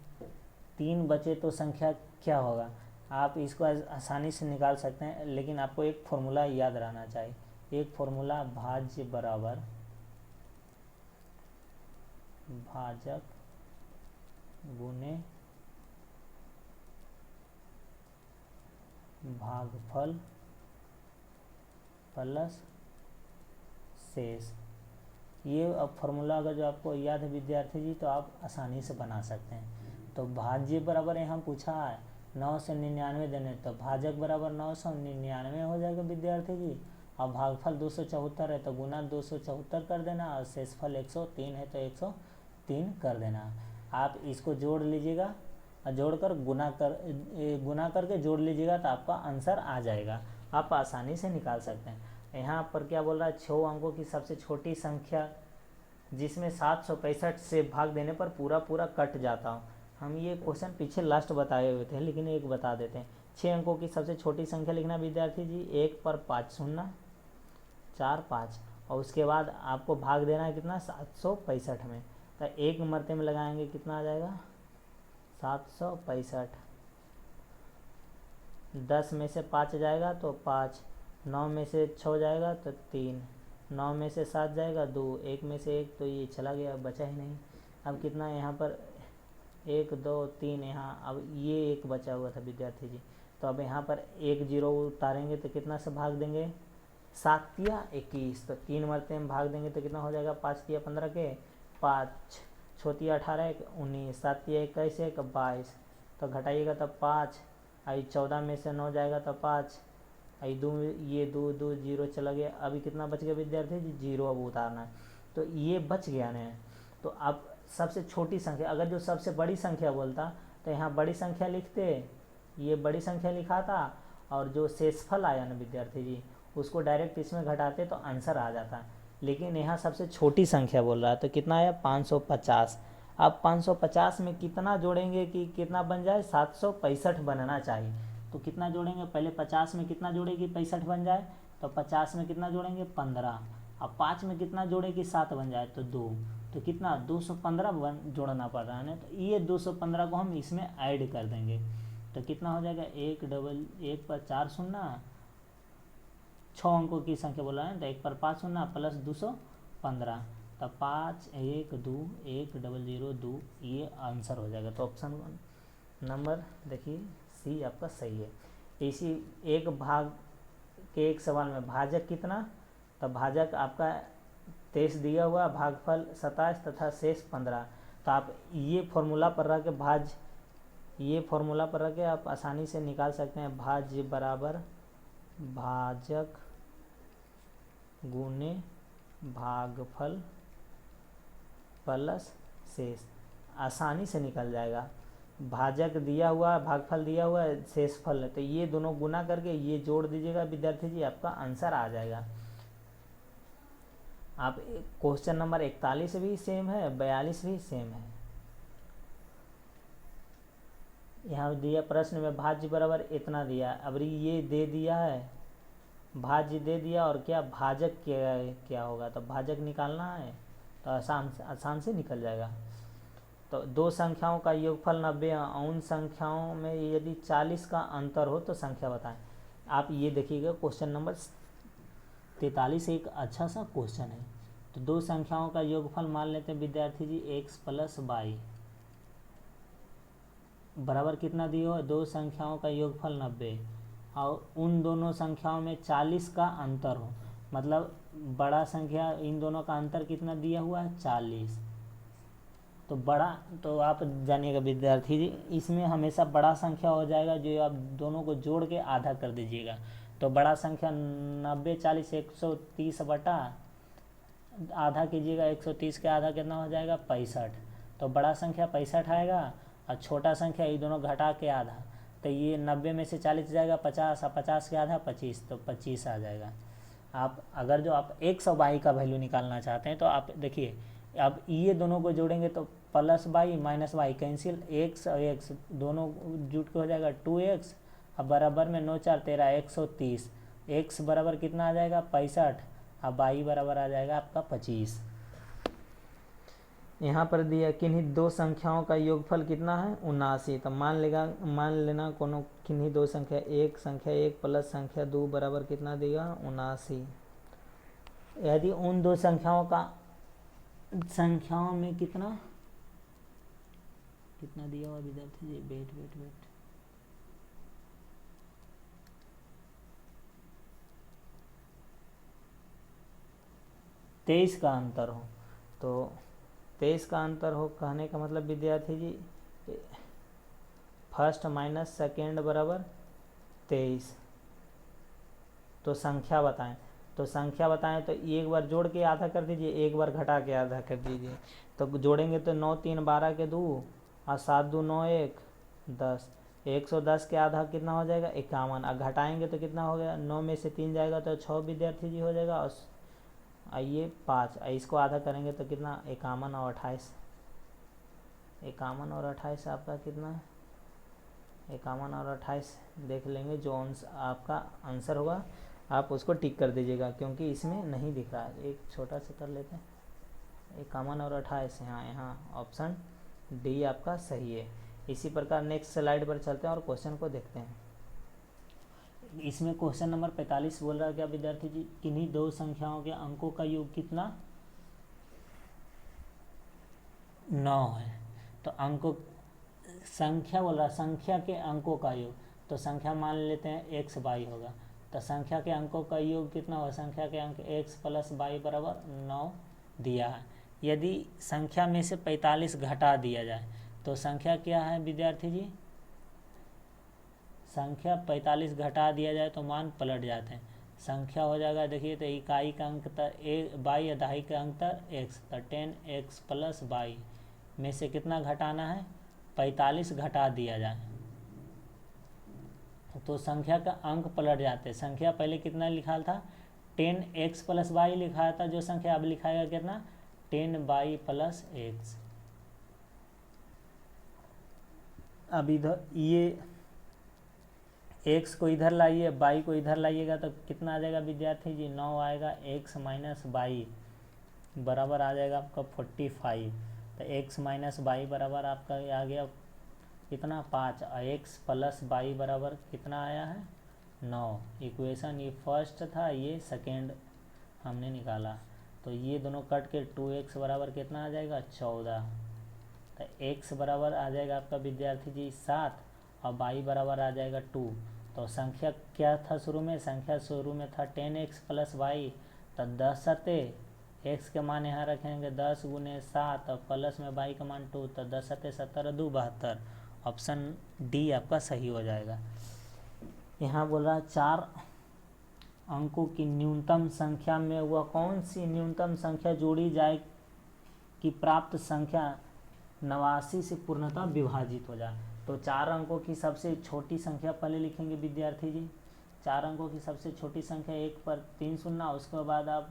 3 बचे तो संख्या क्या होगा। आप इसको आसानी से निकाल सकते हैं, लेकिन आपको एक फॉर्मूला याद रहना चाहिए। एक फॉर्मूला भाज्य बराबर भाजक गुने भागफल प्लस शेष। ये अब फॉर्मूला अगर जो आपको याद है विद्यार्थी जी, तो आप आसानी से बना सकते हैं। तो भाज्य बराबर यहाँ पूछा है 9 से 99 देने, तो भाजक बराबर 999 हो जाएगा विद्यार्थी जी, और भागफल 274 है तो गुना 274 कर देना, और शेषफल 103 है तो 103 कर देना। आप इसको जोड़ लीजिएगा और जोड़कर गुना करके जोड़ लीजिएगा तो आपका आंसर आ जाएगा, आप आसानी से निकाल सकते हैं। यहाँ पर क्या बोल रहा है, 6 अंकों की सबसे छोटी संख्या जिसमें 765 से भाग देने पर पूरा कट जाता हो। हम ये क्वेश्चन पीछे लास्ट बताए हुए थे, लेकिन एक बता देते हैं। 6 अंकों की सबसे छोटी संख्या लिखना विद्यार्थी जी, 1 पर 5 शून्य 4 5, और उसके बाद आपको भाग देना है कितना, 765 में। तो एक मरते में लगाएंगे कितना आ जाएगा, 765। 10 में से 5 जाएगा तो 5, 9 में से 6 जाएगा तो 3, 9 में से 7 जाएगा 2, 1 में से 1 तो ये चला गया, बचा ही नहीं। अब कितना है यहाँ पर, 1 2 3 यहाँ, अब ये एक बचा हुआ था विद्यार्थी जी। तो अब यहाँ पर 1 0 उतारेंगे तो कितना से भाग देंगे, 7 तिया 21, तो 3 मरते में भाग देंगे तो कितना हो जाएगा, 5 तिया 15 के 5, 6 तिया 18 19, 7 तिया 21 1 22, तो घटाइएगा तब 5, आई 14 में से 9 जाएगा तो 5, आई 2 ये 2 2 0 चला गया। अभी कितना बच गया विद्यार्थी जी, 0 अब उतारना है। तो ये बच गया ना। तो अब सबसे छोटी संख्या, अगर जो सबसे बड़ी संख्या बोलता तो यहाँ बड़ी संख्या लिखते, ये बड़ी संख्या लिखा था, और जो शेषफल आया ना विद्यार्थी जी उसको डायरेक्ट इसमें घटाते तो आंसर आ जाता। लेकिन यहाँ सबसे छोटी संख्या बोल रहा है, तो कितना आया 550। अब 550 में कितना जोड़ेंगे कि कितना बन जाए, 765 बनना चाहिए। तो कितना जोड़ेंगे, पहले 50 में कितना जोड़े कि 65 बन जाए, तो 50 में कितना जोड़ेंगे 15। अब 5 में कितना जोड़े कि 7 बन जाए तो 2, तो कितना 215 जोड़ना पड़ रहा है ना। तो ये 215 को हम इसमें ऐड कर देंगे तो कितना हो जाएगा, 1 पर 4 शून्य, 6 अंकों की संख्या बोला है तो 1 पर 5 शून्य प्लस 215, तब 5 1 2 1 0 0 2, ये आंसर हो जाएगा। तो ऑप्शन नंबर देखिए सी आपका सही है। इसी एक भाग के एक सवाल में भाजक कितना, तो भाजक आपका 23 दिया हुआ, भागफल 27 तथा शेष 15। तो आप ये फॉर्मूला पर रख के ये फॉर्मूला पर रख के आप आसानी से निकाल सकते हैं, भाज्य बराबर भाजक गुने भागफल प्लस शेष, आसानी से निकल जाएगा। भाजक दिया हुआ, भागफल दिया हुआ, शेषफल है, तो ये दोनों गुना करके ये जोड़ दीजिएगा विद्यार्थी जी, आपका आंसर आ जाएगा। आप क्वेश्चन नंबर 41 भी सेम है, 42 भी सेम है। यहाँ दिया प्रश्न में भाज्य बराबर इतना दिया, अब ये दे दिया है, भाज्य दे दिया, और क्या भाजक क्या होगा, तो भाजक निकालना है, तो आसान से निकल जाएगा। तो दो संख्याओं का योगफल 90 है, उन संख्याओं में यदि 40 का अंतर हो तो संख्या बताएं। आप ये देखिएगा क्वेश्चन नंबर 43 एक अच्छा सा क्वेश्चन है। तो दो संख्याओं का योगफल मान लेते हैं विद्यार्थी जी, x प्लस वाई बराबर कितना दिए हो, दो संख्याओं का योगफल 90, और उन दोनों संख्याओं में 40 का अंतर हो, मतलब बड़ा संख्या इन दोनों का अंतर कितना दिया हुआ है 40। तो बड़ा, तो आप जानिएगा विद्यार्थी जी, इसमें हमेशा बड़ा संख्या हो जाएगा, जो आप दोनों को जोड़ के आधा कर दीजिएगा। तो बड़ा संख्या 90 40 130 बटा आधा कीजिएगा, 130 के आधा कितना हो जाएगा 65। तो बड़ा संख्या 65 आएगा, और छोटा संख्या ये दोनों घटा के आधा, तो ये 90 में से 40 जाएगा 50, और 50 के आधा 25, तो 25 आ जाएगा। आप अगर जो आप 122 का वैल्यू निकालना चाहते हैं तो आप देखिए, अब ये दोनों को जोड़ेंगे तो plus Y minus Y cancel, X और एक्स दोनों जुट के हो जाएगा 2x, अब बराबर में 9 4 13 130, एक्स बराबर कितना आ जाएगा 65, अब वाई बराबर आ जाएगा आपका 25। यहाँ पर दिया किन्हीं दो संख्याओं का योगफल कितना है 79। तो मान लेना कोनो किन्हीं दो संख्या संख्या 1 प्लस संख्या 2 बराबर कितना देगा 79। यदि उन दो संख्याओं में कितना दिया हुआ विद्यार्थी जी, वेट 23 का अंतर हो, तो 23 का अंतर हो कहने का मतलब विद्यार्थी जी, फर्स्ट माइनस सेकेंड बराबर 23। तो संख्या बताएं, तो एक बार जोड़ के आधा कर दीजिए, एक बार घटा के आधा कर दीजिए। तो जोड़ेंगे तो 9 3 12 के 2, और 7 2 9 1 10, 110 के आधा कितना हो जाएगा 51, और घटाएंगे तो कितना हो गया, 9 में से 3 जाएगा तो 6 विद्यार्थी जी हो जाएगा, और आइए 5, इसको आधा करेंगे तो कितना 51 और 28, 51 और 28 आपका कितना है, 51 और 28 देख लेंगे, जो आपका आंसर होगा आप उसको टिक कर दीजिएगा, क्योंकि इसमें नहीं दिख रहा है। एक छोटा सा कर लेते हैं, 51 और 28, यहाँ ऑप्शन डी आपका सही है। इसी प्रकार नेक्स्ट स्लाइड पर चलते हैं और क्वेश्चन को देखते हैं। इसमें क्वेश्चन नंबर 45 बोल रहा है क्या विद्यार्थी जी, किन्हीं दो संख्याओं के अंकों का योग कितना 9 है। तो अंकों संख्या बोल रहा, संख्या के अंकों का योग, तो संख्या मान लेते हैं x y होगा, तो संख्या के अंकों का योग कितना होगा, संख्या के अंक x प्लस y बराबर 9 दिया है। यदि संख्या में से 45 घटा दिया जाए तो संख्या क्या है विद्यार्थी जी, संख्या 45 घटा दिया जाए तो मान पलट जाते हैं। संख्या हो जाएगा, देखिए तो इकाई का अंक y या दहाई का अंक x, तो 10x प्लस y में से कितना घटाना है, 45 घटा दिया जाए तो संख्या का अंक पलट जाते हैं। संख्या पहले कितना लिखा था, 10x प्लस वाई लिखा था जो संख्या, अब लिखाएगा कितना 10y प्लस x। अब इधर ये x को इधर लाइए, y को इधर लाइएगा तो कितना आ जाएगा विद्यार्थी जी, 9 आएगा, x माइनस y बराबर आ जाएगा आपका 45। तो x माइनस y बराबर आपका आ गया कितना 5, और x प्लस y बराबर कितना आया है 9। इक्वेशन ये फर्स्ट था, ये सेकेंड हमने निकाला, तो ये दोनों कट के 2x बराबर कितना आ जाएगा 14। तो x बराबर आ जाएगा आपका विद्यार्थी जी 7 और y बराबर आ जाएगा 2। तो संख्या क्या था शुरू में, संख्या शुरू में था 10x प्लस y, तो 10 सते x के मान यहाँ रखेंगे 10 गुने 7 और प्लस में y का मान 2, तो 10 सते 70 2 72। ऑप्शन डी आपका सही हो जाएगा। यहाँ बोल रहा है 4 अंकों की न्यूनतम संख्या में वह कौन सी न्यूनतम संख्या जोड़ी जाए कि प्राप्त संख्या 89 से पूर्णतः विभाजित हो जाए। तो 4 अंकों की सबसे छोटी संख्या पहले लिखेंगे विद्यार्थी जी, 4 अंकों की सबसे छोटी संख्या 1 पर 3 शून्य, उसके बाद आप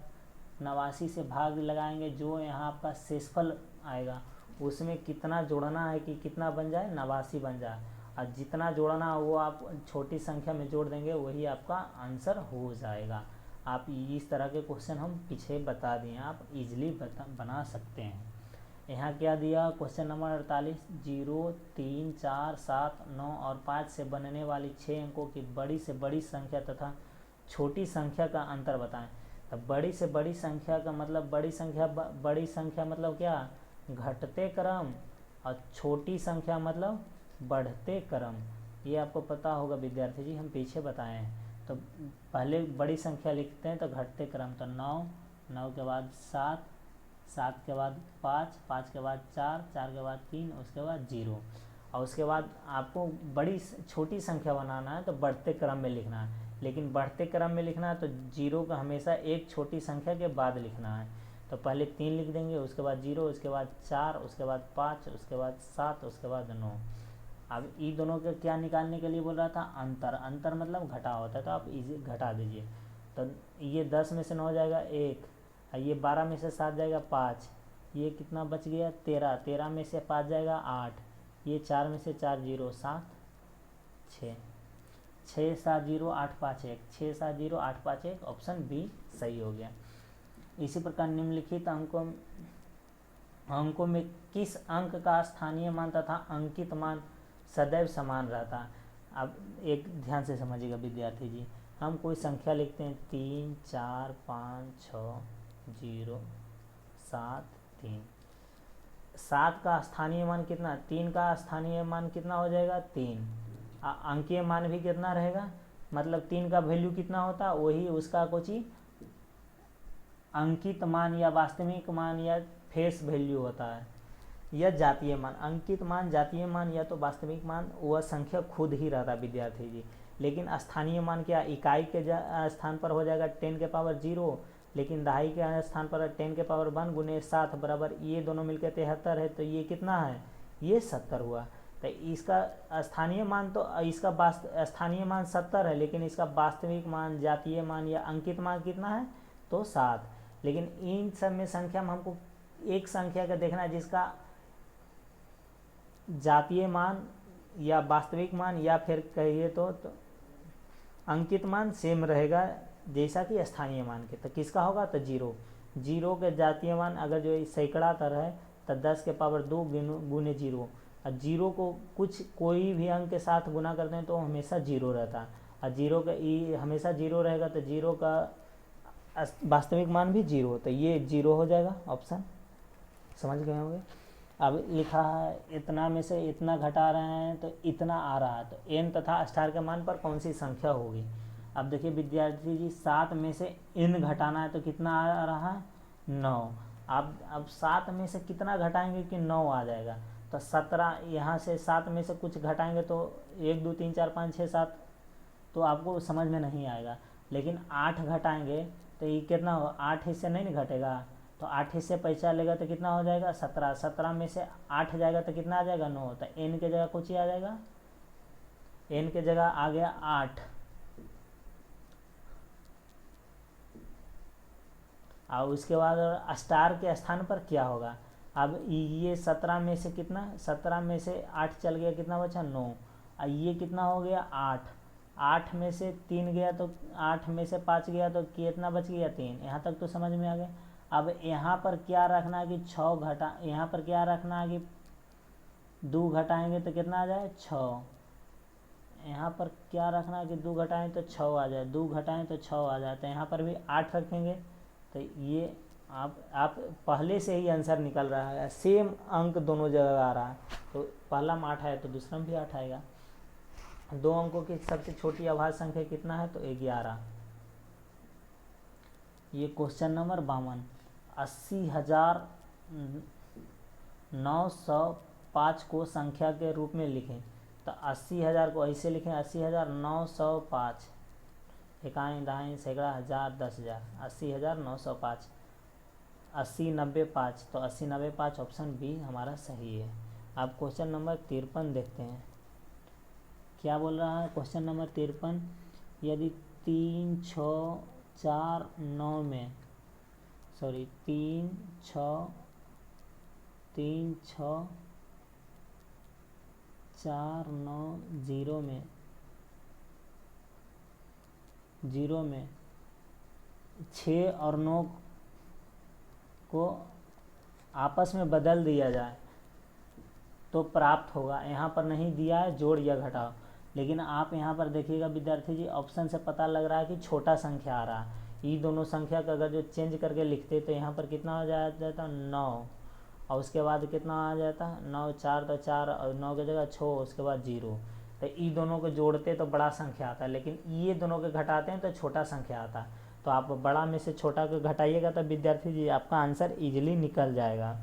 89 से भाग लगाएंगे, जो यहाँ आपका शेषफल आएगा उसमें कितना जोड़ना है कि कितना बन जाए 89 बन जाए, और जितना जोड़ना वो आप छोटी संख्या में जोड़ देंगे वही आपका आंसर हो जाएगा। आप इस तरह के क्वेश्चन हम पीछे बता दिए, आप इजीली बना सकते हैं। यहाँ क्या दिया क्वेश्चन नंबर 48, 0 3 4 7 9 और 5 से बनने वाली 6 अंकों की बड़ी से बड़ी संख्या तथा छोटी संख्या का अंतर बताएं। तो बड़ी से बड़ी संख्या का मतलब बड़ी संख्या मतलब क्या, घटते क्रम, और छोटी संख्या मतलब बढ़ते क्रम। ये आपको पता होगा विद्यार्थी जी, हम पीछे बताए हैं। तो पहले बड़ी संख्या लिखते हैं तो घटते क्रम, तो 9 के बाद 7 के बाद 5 के बाद 4 के बाद 3, उसके बाद 0, और उसके बाद आपको बड़ी छोटी संख्या बनाना है तो बढ़ते क्रम में लिखना है। लेकिन बढ़ते क्रम में लिखना है तो 0 का हमेशा एक छोटी संख्या के बाद लिखना है। तो पहले 3 लिख देंगे, उसके बाद 0, उसके बाद 4, उसके बाद 5, उसके बाद 7, उसके बाद 9। अब ये दोनों का क्या निकालने के लिए बोल रहा था, अंतर मतलब घटा होता है, तो आप इजी घटा दीजिए। तो ये 10 में से 9 जाएगा 1, ये 12 में से 7 जाएगा 5, ये कितना बच गया 13 में से 5 जाएगा 8, ये 4 में से 4 0 7 6 6 7 0 8 5 1 6 7 0 8 5 1, ऑप्शन बी सही हो गया। इसी प्रकार निम्नलिखित अंकों में किस अंक का स्थानीय मान तथा अंकित मान सदैव समान रहता है। अब एक ध्यान से समझिएगा विद्यार्थी जी, हम कोई संख्या लिखते हैं 3 4 5 6 0 7 3, 7 का स्थानीय मान कितना, 3 का स्थानीय मान कितना हो जाएगा 3, अंकीय मान भी कितना रहेगा, मतलब 3 का वैल्यू कितना होता है वही उसका कुछ अंकित मान या वास्तविक मान या फेस वैल्यू होता है, या जातीय मान। अंकित मान, जातीय मान या तो वास्तविक मान, वह संख्या खुद ही रहता विद्यार्थी जी। लेकिन स्थानीय मान क्या, इकाई के स्थान पर हो जाएगा 10 के पावर 0, लेकिन दहाई के स्थान पर 10 के पावर 1 गुने 7 बराबर, ये दोनों मिलकर 73 है, तो ये कितना है, ये 70 हुआ। तो इसका स्थानीय मान, तो इसका स्थानीय मान 70 है, लेकिन इसका वास्तविक मान, जातीय मान या अंकित मान कितना है, तो 7। लेकिन इन सब में संख्या में हमको एक संख्या का देखना है जिसका जातीय मान या वास्तविक मान या फिर कहिए तो अंकित मान सेम रहेगा जैसा कि स्थानीय मान के। तो किसका होगा, तो जीरो। जीरो के जातीय मान अगर जो सैकड़ा तर है तो 10 के पावर 2 गुने जीरो। और जीरो को कोई भी अंक के साथ गुना करते हैं तो हमेशा जीरो रहता है, और जीरो का हमेशा जीरो रहेगा तो जीरो का वास्तविक मान भी जीरो। तो ये जीरो हो जाएगा ऑप्शन, समझ गए होंगे। अब लिखा है इतना में से इतना घटा रहे हैं तो इतना आ रहा है, तो n तथा स्टार के मान पर कौन सी संख्या होगी। अब देखिए विद्यार्थी जी, 7 में से n घटाना है तो कितना आ रहा है, 9। अब 7 में से कितना घटाएंगे कि 9 आ जाएगा, तो 17 यहाँ से 7 में से कुछ घटाएंगे तो 1 2 3 4 5 6 7, तो आपको समझ में नहीं आएगा। लेकिन 8 घटाएंगे तो ये कितना हो, 8 हिस्से नहीं ना घटेगा, तो 8 हिस्से पैसा लेगा तो कितना हो जाएगा, 17। 17 में से 8 जाएगा तो कितना आ जाएगा, 9। तो n के जगह कुछ ही आ जाएगा, n के जगह आ गया 8। और उसके बाद स्टार के स्थान पर क्या होगा। अब ये 17 में से कितना, 17 में से 8 चल गया, कितना बचा, 9। और ये कितना हो गया, 8। 8 में से 3 गया तो 8 में से 5 गया तो कितना बच गया, 3। यहाँ तक तो समझ में आ गया। अब यहाँ पर क्या रखना है कि 6 घटा, यहाँ पर क्या रखना है कि 2 घटाएंगे तो कितना आ जाए, 6। यहाँ पर क्या रखना है कि 2 घटाएं तो 6 आ जाए, 2 घटाएं तो 6 आ जाए। तो यहाँ पर भी 8 रखेंगे तो ये आप पहले से ही आंसर निकल रहा है, सेम अंक दोनों जगह आ रहा है। तो पहला में 8 आया तो दूसरा में भी 8 आएगा। 2 अंकों की सबसे छोटी अभाज्य संख्या कितना है, तो 11। ये क्वेश्चन नंबर 52। 80,905 को संख्या के रूप में लिखें। तो 80,000 को ऐसे लिखें, 80,905, इकाई दहाई सैकड़ा हजार 10,000, 80,905, 80 90 5। तो 80 90 5 ऑप्शन बी हमारा सही है। अब क्वेश्चन नंबर 53 देखते हैं क्या बोल रहा है। क्वेश्चन नंबर 53, यदि 3 6 4 9 में 3 6 4 9 0 में 6 और 9 को आपस में बदल दिया जाए तो प्राप्त होगा। यहाँ पर नहीं दिया है जोड़ या घटाव, लेकिन आप यहाँ पर देखिएगा विद्यार्थी जी, ऑप्शन से पता लग रहा है कि छोटा संख्या आ रहा है। ये दोनों संख्या का अगर जो चेंज करके लिखते तो यहाँ पर कितना हो जाता, 9। और उसके बाद कितना आ जाता, 9 4 तो 4, और 9 की जगह 6, उसके बाद 0। तो ये दोनों को जोड़ते तो बड़ा संख्या आता है, लेकिन ये दोनों को घटाते हैं तो छोटा संख्या आता है। तो आप बड़ा में से छोटा को घटाइएगा तो विद्यार्थी जी आपका आंसर इजीली निकल जाएगा।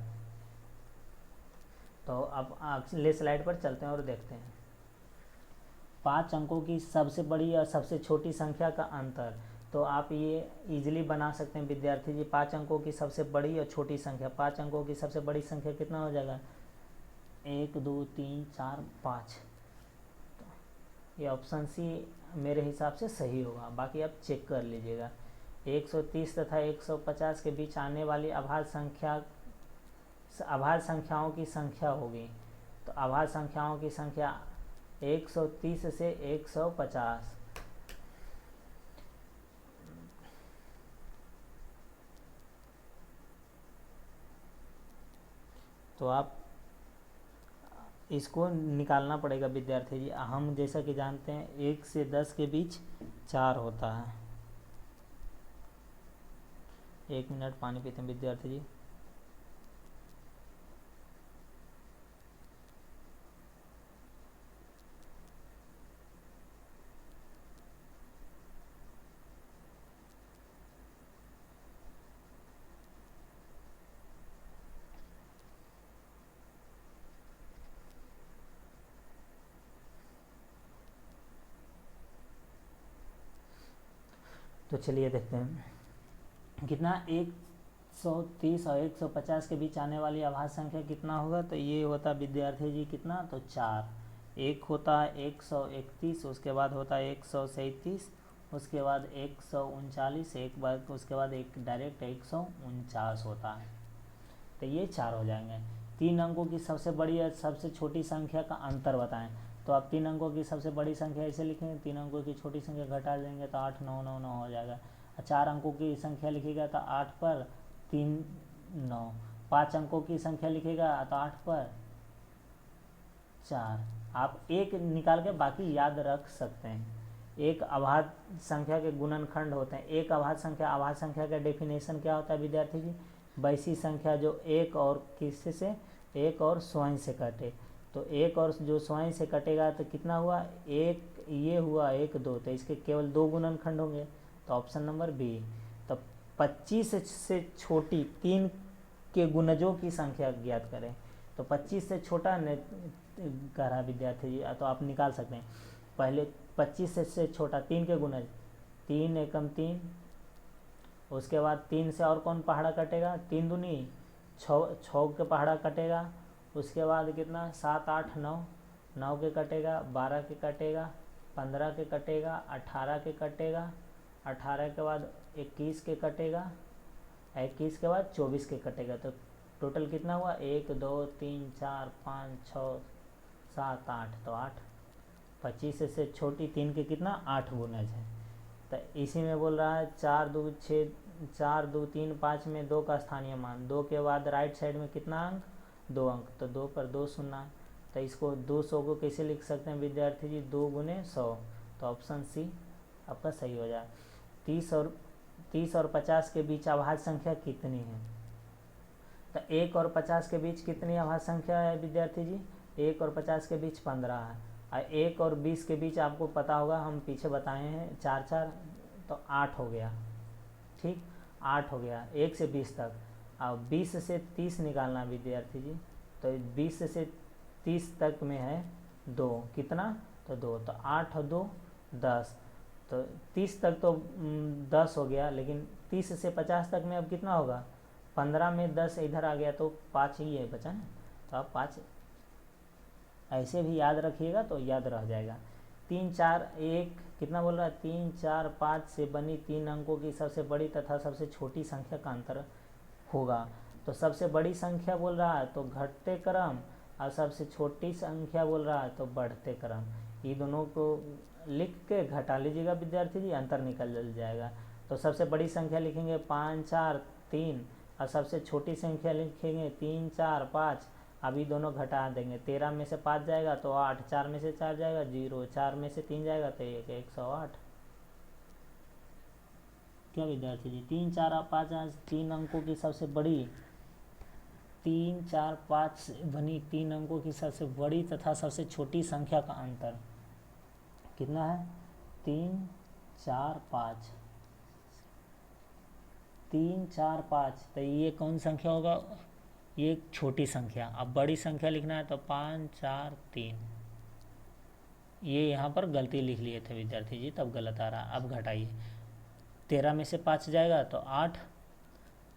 तो अब अगले स्लाइड पर चलते हैं और देखते हैं 5 अंकों की सबसे बड़ी और सबसे छोटी संख्या का अंतर। तो आप ये इजीली बना सकते हैं विद्यार्थी जी। 5 अंकों की सबसे बड़ी और छोटी संख्या, 5 अंकों की सबसे बड़ी संख्या कितना हो जाएगा, 1 2 3 4 5। ये ऑप्शन सी मेरे हिसाब से सही होगा, बाकी आप चेक कर लीजिएगा। 130 तथा 150 के बीच आने वाली अभाज्य संख्याओं की संख्या होगी। तो अभाज्य संख्याओं की संख्या 130 से 150। तो आप इसको निकालना पड़ेगा विद्यार्थी जी। हम जैसा कि जानते हैं 1 से 10 के बीच 4 होता है। 1 मिनट पानी पीते हैं विद्यार्थी जी। तो चलिए देखते हैं कितना 130 और 150 के बीच आने वाली अभाज्य संख्या कितना होगा। तो ये होता विद्यार्थी जी कितना, तो 4। एक होता है 131, उसके बाद होता है 137, उसके बाद 139, एक बार उसके बाद एक डायरेक्ट 149 होता है। तो ये 4 हो जाएंगे। 3 अंकों की सबसे बड़ी या सबसे छोटी संख्या का अंतर बताएं। तो आप 3 अंकों की सबसे बड़ी संख्या ऐसे लिखेंगे, 3 अंकों की छोटी संख्या घटा देंगे तो 8 9 9 9 हो जाएगा। 4 अंकों की संख्या लिखिएगा तो 8 पर 3 9। 5 अंकों की संख्या लिखिएगा तो 8 पर 4। आप एक निकाल के बाकी याद रख सकते हैं। एक अभाज्य संख्या के गुणनखंड होते हैं। एक अभाज्य संख्या का डेफिनेशन क्या होता है विद्यार्थी जी? वैसी संख्या जो एक और किससे से, एक और स्वयं से कटे। तो एक और जो स्वयं से कटेगा तो कितना हुआ? एक, ये हुआ 1 2, तो इसके केवल 2 गुणनखंड होंगे, तो ऑप्शन नंबर बी। तो 25 से छोटी 3 के गुणजों की संख्या ज्ञात करें। तो 25 से छोटा कह रहा विद्यार्थी जी, तो आप निकाल सकते हैं। पहले 25 से छोटा 3 के गुणज, 3 एकम 3, उसके बाद 3 से और कौन पहाड़ा कटेगा? 3 दूनी 6 के पहाड़ा कटेगा। उसके बाद कितना? 7 8 9, 9 के कटेगा, 12 के कटेगा, 15 के कटेगा, 18 के कटेगा, 18 के बाद 21 के कटेगा, 21 के बाद 24 के कटेगा। तो टोटल कितना हुआ? 1 2 3 4 5 6 7 8, तो 8। 25 से छोटी 3 के कितना? 8 गुणज है। तो इसी में बोल रहा है 4 2 6, 4 2 3 5 में 2 का स्थानीय मान, 2 के बाद राइट साइड में कितना अंक? 2 अंक, तो 2 पर 2 शून्य। तो इसको 200 को कैसे लिख सकते हैं विद्यार्थी जी? 2 गुने 100, तो ऑप्शन सी आपका सही हो जाए। 30 और 50 के बीच अभाज्य संख्या कितनी है? तो 1 और 50 के बीच कितनी अभाज्य संख्या है विद्यार्थी जी? 1 और 50 के बीच 15 है। और 1 और 20 के बीच आपको पता होगा, हम पीछे बताए हैं 4 4, तो 8 हो गया। ठीक, 8 हो गया 1 से 20 तक। अब 20 से 30 निकालना विद्यार्थी जी, तो 20 से 30 तक में है 2, कितना? तो 2, तो 8 और 2 10, तो 30 तक तो 10 हो गया, लेकिन 30 से 50 तक में अब कितना होगा? 15 में 10 इधर आ गया तो 5 ही है बचा ना, तो आप 5 ऐसे भी याद रखिएगा तो याद रह जाएगा। 3 4 1 कितना बोल रहा है? 3 4 5 से बनी 3 अंकों की सबसे बड़ी तथा सबसे छोटी संख्या का अंतर होगा। तो सबसे बड़ी संख्या बोल रहा है तो घटते क्रम, और सबसे छोटी संख्या बोल रहा है तो बढ़ते क्रम। ये दोनों को लिख के घटा लीजिएगा विद्यार्थी जी, अंतर निकल जाएगा। तो सबसे बड़ी संख्या लिखेंगे 5 4 3, और सबसे छोटी संख्या लिखेंगे 3 4 5। अभी दोनों घटा देंगे, 13 में से 5 जाएगा तो 8, 4 में से 4 जाएगा 0, 4 में से 3 जाएगा तो 1, 108। क्या विद्यार्थी जी? 3 4 और 5 3 अंकों की सबसे बड़ी, 3 4 5 से बनी 3 अंकों की सबसे बड़ी तथा सबसे छोटी संख्या का अंतर कितना है? 3 4 5, 3 4 5, तो ये कौन संख्या होगा? ये एक छोटी संख्या। अब बड़ी संख्या लिखना है तो 5 4 3, ये यहाँ पर गलती लिख लिए थे विद्यार्थी जी, तब गलत आ रहा। अब घटाइए, 13 में से 5 जाएगा तो 8,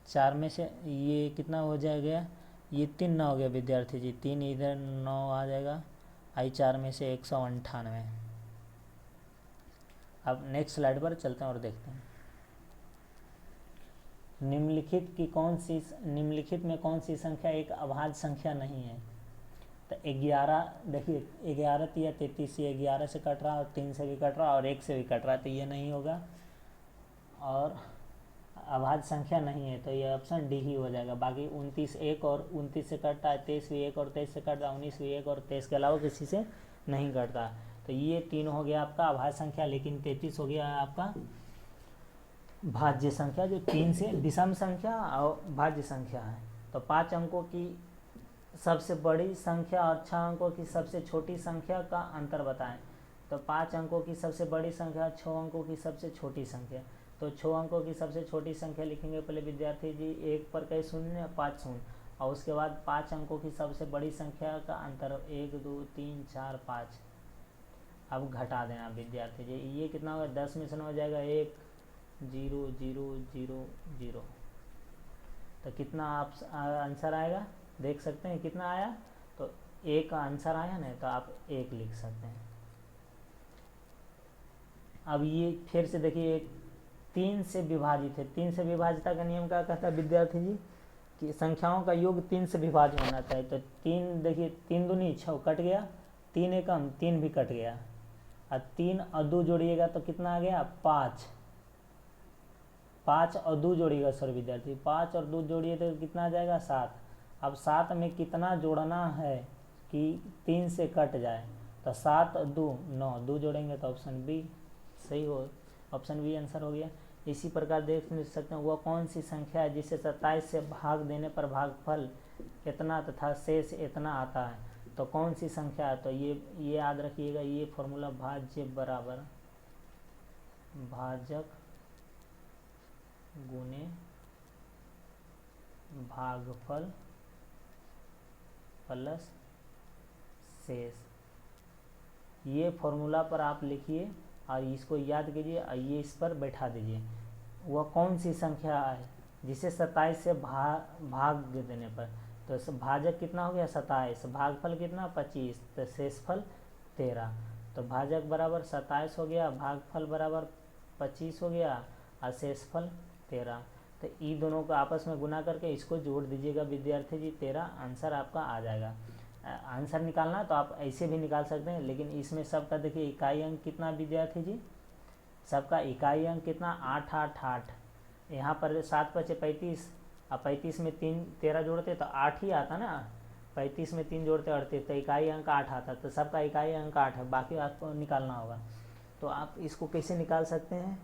4 में से ये कितना हो जाएगा? ये 3 9 हो गया विद्यार्थी जी, 3 इधर 9 आ जाएगा, आई 4 में से 198। अब नेक्स्ट स्लाइड पर चलते हैं और देखते हैं। निम्नलिखित में कौन सी संख्या एक अभाज्य संख्या नहीं है? तो 11, देखिए 11 या 33, ये 11 से कट रहा और 3 से भी कट रहा और 1 से भी कट रहा, तो ये नहीं होगा और अभाज्य संख्या नहीं है, तो ये ऑप्शन डी ही हो जाएगा। बाकी 29 1 और 29 से कटता है, 23 भी 1 और 23 से कटता है, 19 भी 1 और 23 के अलावा किसी से नहीं कटता। तो ये 3 हो गया आपका अभाज्य संख्या, लेकिन 33 हो गया आपका भाज्य संख्या, जो 3 से विषम संख्या और भाज्य संख्या है। तो 5 अंकों की सबसे बड़ी संख्या और 6 अंकों की सबसे छोटी संख्या का अंतर बताएं। तो 5 अंकों की सबसे बड़ी संख्या, 6 अंकों की सबसे छोटी संख्या। तो 6 अंकों की सबसे छोटी संख्या लिखेंगे पहले विद्यार्थी जी, 1 पर कई शून्य 5 शून्य, और उसके बाद 5 अंकों की सबसे बड़ी संख्या का अंतर 1 2 3 4 5। अब घटा देना विद्यार्थी जी, ये कितना होगा? 10 में से 9 हो जाएगा 1 0 0 0 0। तो कितना आप आंसर आएगा देख सकते हैं, कितना आया? तो 1 का आंसर आया ना, तो आप 1 लिख सकते हैं। अब ये फिर से देखिए, 3 से विभाजित है। 3 से विभाजिता का नियम क्या कहता है विद्यार्थी जी? कि संख्याओं का योग 3 से विभाज्य होना चाहिए। तो 3 देखिए 3 दूनी 6 कट गया, 3 एकम 3 भी कट गया, और 3 और 2 जोड़िएगा तो कितना आ गया 5। 5 और 2 जोड़िएगा सर विद्यार्थी, 5 और 2 जोड़िए तो कितना आ जाएगा 7। अब 7 में कितना जोड़ना है कि 3 से कट जाए, तो 7 और 2 9, 2 जोड़ेंगे तो ऑप्शन बी सही हो, ऑप्शन बी आंसर हो गया। इसी प्रकार देख सकते हैं वह कौन सी संख्या है जिसे 27 से भाग देने पर भागफल इतना तथा शेष इतना आता है। तो कौन सी संख्या है, तो ये याद रखिएगा, ये फॉर्मूला भाज्य बराबर भाजक गुने भागफल प्लस शेष। ये फॉर्मूला पर आप लिखिए और इसको याद कीजिए और ये इस पर बैठा दीजिए। वह कौन सी संख्या है जिसे 27 से भाग देने पर, तो भाजक कितना हो गया 27, भागफल कितना 25, तो शेषफल 13। तो भाजक बराबर 27 हो गया, भागफल बराबर 25 हो गया और शेषफल 13। तो ये दोनों को आपस में गुना करके इसको जोड़ दीजिएगा विद्यार्थी जी, 13 आंसर आपका आ जाएगा। आंसर निकालना तो आप ऐसे भी निकाल सकते हैं, लेकिन इसमें सबका देखिए इकाई अंक कितना विद्यार्थी जी, सबका इकाई अंक कितना 8 8 8। यहाँ पर 7 5 35, अब 35 में 13 जोड़ते तो 8 ही आता ना, 35 में 3 जोड़ते 38, तो इकाई अंक 8 आता, तो सबका इकाई अंक 8 है, बाकी आपको निकालना होगा। तो आप इसको कैसे निकाल सकते हैं,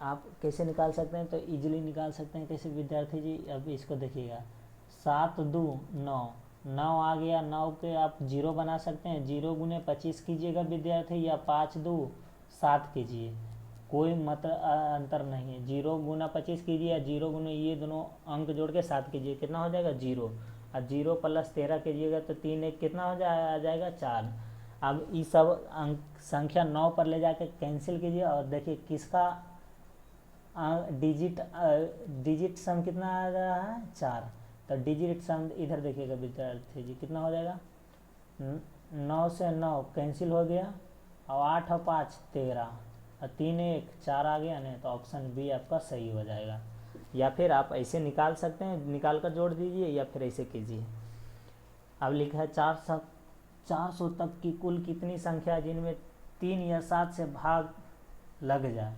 आप कैसे निकाल सकते हैं, तो इजीली निकाल सकते हैं कैसे विद्यार्थी जी। अब इसको देखिएगा 7 2 9, 9 आ गया, 9 के आप 0 बना सकते हैं, 0 गुने 25 कीजिएगा विद्यार्थी, या 5 2 7 कीजिए, कोई अंतर नहीं है। 0 गुना 25 कीजिए या 0 गुने ये दोनों अंक जोड़ के 7 कीजिए, कितना हो जाएगा 0, और 0 प्लस 13 कीजिएगा तो 3 1 कितना हो आ जाएगा 4। अब ये सब अंक संख्या 9 पर ले जाके कैंसिल कीजिए और देखिए किसका डिजिट सम कितना आ रहा है 4। तो डिजिट सम इधर देखिएगा विद्यार्थी जी कितना हो जाएगा, 9 से 9 कैंसिल हो गया, और 8 और 5 13, और 3 1 4 आ गया, नहीं तो ऑप्शन बी आपका सही हो जाएगा। या फिर आप ऐसे निकाल सकते हैं, निकाल कर जोड़ दीजिए, या फिर ऐसे कीजिए। अब लिखा है 400 तक की कुल कितनी संख्या जिनमें 3 या 7 से भाग लग जाए।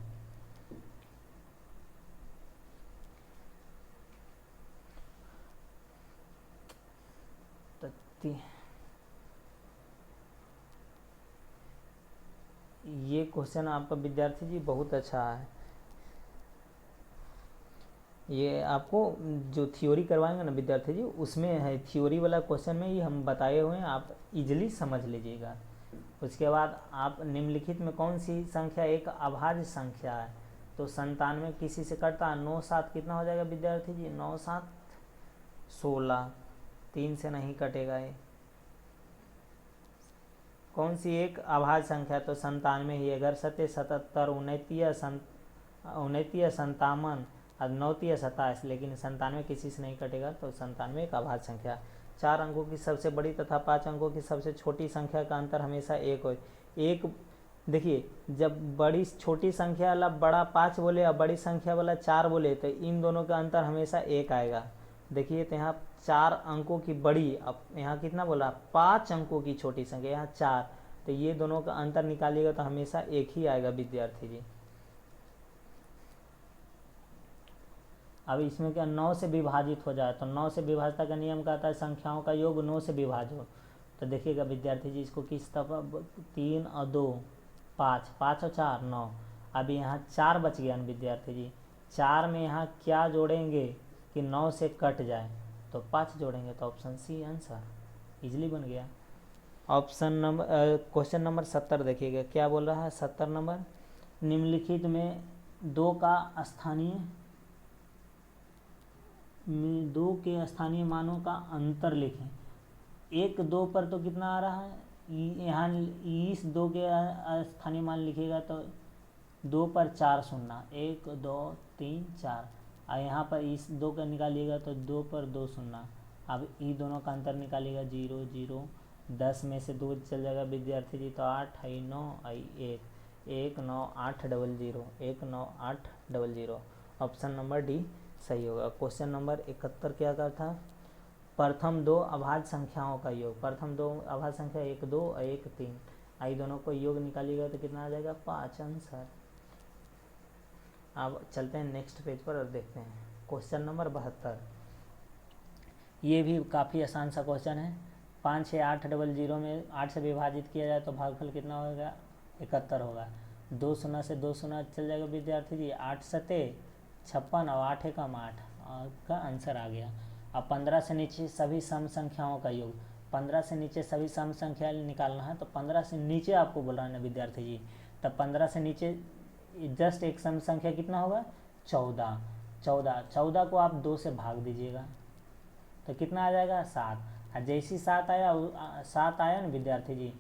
ये क्वेश्चन आपका विद्यार्थी जी बहुत अच्छा है। ये आपको जो थ्योरी करवाएंगे ना विद्यार्थी जी, उसमें है थ्योरी वाला क्वेश्चन में ये हम बताए हुए हैं, आप इजीली समझ लीजिएगा। उसके बाद आप निम्नलिखित में कौन सी संख्या एक अभाज्य संख्या है, तो 97 किसी से कटता है, 9 7 कितना हो जाएगा विद्यार्थी जी, 9 7 16, 3 से नहीं कटेगा। ये कौन सी एक अभाज्य संख्या, तो 97 ही, अगर 7 77 29 57 और 9 27, लेकिन 97 किसी से नहीं कटेगा, तो 97 एक अभाज्य संख्या। 4 अंकों की सबसे बड़ी तथा 5 अंकों की सबसे छोटी संख्या का अंतर हमेशा 1 हो। एक देखिए, जब बड़ी छोटी संख्या वाला बड़ा 5 बोले और बड़ी संख्या वाला 4 बोले, तो इन दोनों का अंतर हमेशा 1 आएगा। देखिए तो यहाँ 4 अंकों की बड़ी, अब यहाँ कितना बोला 5 अंकों की छोटी संख्या, यहाँ 4, तो ये दोनों का अंतर निकालिएगा तो हमेशा 1 ही आएगा विद्यार्थी जी। अब इसमें क्या 9 से विभाजित हो जाए, तो 9 से विभाजता का नियम कहता है संख्याओं का योग 9 से विभाज्य हो। तो देखिएगा विद्यार्थी जी इसको किस तरह, 3 और 2 5, 5 और 4 9। अब यहाँ 4 बच गया विद्यार्थी जी, 4 में यहाँ क्या जोड़ेंगे कि 9 से कट जाए, तो 5 जोड़ेंगे, तो ऑप्शन सी आंसर इजीली बन गया। ऑप्शन नंबर क्वेश्चन नंबर 70 देखिएगा क्या बोल रहा है। 70 नंबर, निम्नलिखित में 2 के स्थानीय मानों का अंतर लिखें। 1 2 पर तो कितना आ रहा है, यहाँ इस 2 के स्थानीय मान लिखिएगा तो 2 पर 4 शून्य, 1 2 3 4, और यहाँ पर इस 2 का निकालिएगा तो 2 पर 2 शून्य। अब ये दोनों का अंतर निकालिएगा 0 0, 10 में से 2 चल जाएगा विद्यार्थी जी, तो 8 है 9 आई 1 1 9 8 0 0, 1 9 8 0 0, ऑप्शन नंबर डी सही होगा। क्वेश्चन नंबर 71 क्या का था, प्रथम दो अभाज्य संख्याओं का योग। प्रथम दो अभाज्य संख्या 1 2 और 1 3, आई दोनों को योग निकालिएगा तो कितना आ जाएगा 5 आंसर। अब चलते हैं नेक्स्ट पेज पर और देखते हैं क्वेश्चन नंबर 72। ये भी काफ़ी आसान सा क्वेश्चन है। 5 6 8 0 में 8 से विभाजित किया जाए तो भागफल कितना होगा 71 होगा। 2 शून्य से 2 शून्य चल जाएगा विद्यार्थी जी, 8 सते 56 और 8 एकम 8, आपका आंसर आ गया। अब 15 से नीचे सभी सम संख्याओं का योग। 15 से नीचे सभी सम संख्या निकालना है तो 15 से नीचे आपको बोल रहा है ना विद्यार्थी जी, तब 15 से नीचे जस्ट एक सम संख्या कितना होगा 14। 14 को आप 2 से भाग दीजिएगा तो कितना आ जाएगा 7। जैसी 7 आया 7 आया ना विद्यार्थी जी,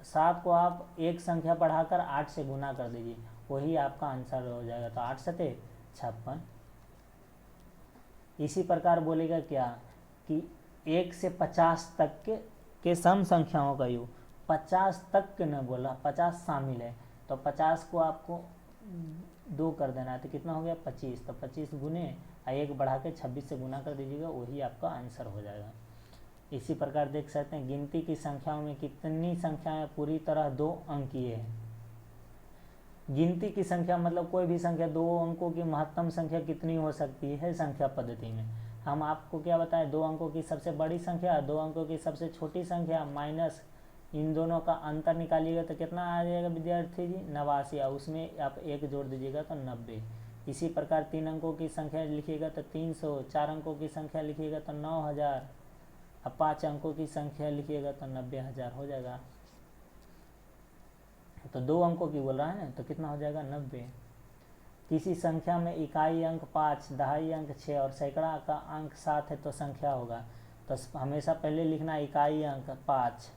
7 को आप एक संख्या बढ़ाकर 8 से गुना कर दीजिए, वही आपका आंसर हो जाएगा। तो 8 सते 56। इसी प्रकार बोलेगा क्या कि 1 से 50 तक के सम संख्याओं का योग। 50 तक के न बोला, 50 शामिल है तो 50 को आपको 2 कर देना है तो कितना हो गया 25। तो 25 गुने 1 बढ़ा के 26 से गुना कर दीजिएगा, वही आपका आंसर हो जाएगा। इसी प्रकार देख सकते हैं गिनती की संख्याओं में कितनी संख्याएं पूरी तरह 2 अंकीय है। गिनती की संख्या मतलब कोई भी संख्या 2 अंकों की महत्तम संख्या कितनी हो सकती है संख्या पद्धति में। हम आपको क्या बताएं, 2 अंकों की सबसे बड़ी संख्या, 2 अंकों की सबसे छोटी संख्या माइनस इन दोनों का अंतर निकालिएगा तो कितना आ जाएगा विद्यार्थी जी 89, और उसमें आप 1 जोड़ दीजिएगा तो 90। इसी प्रकार 3 अंकों की संख्या लिखिएगा तो 300, 4 अंकों की संख्या लिखिएगा तो 9000, अब 5 अंकों की संख्या लिखिएगा तो 90,000 हो जाएगा। तो 2 अंकों की बोल रहा है ना तो कितना हो जाएगा 90। किसी संख्या में इकाई अंक 5, दहाई अंक 6 और सैकड़ा का अंक 7 है तो संख्या होगा। तो हमेशा पहले लिखना इकाई अंक 5,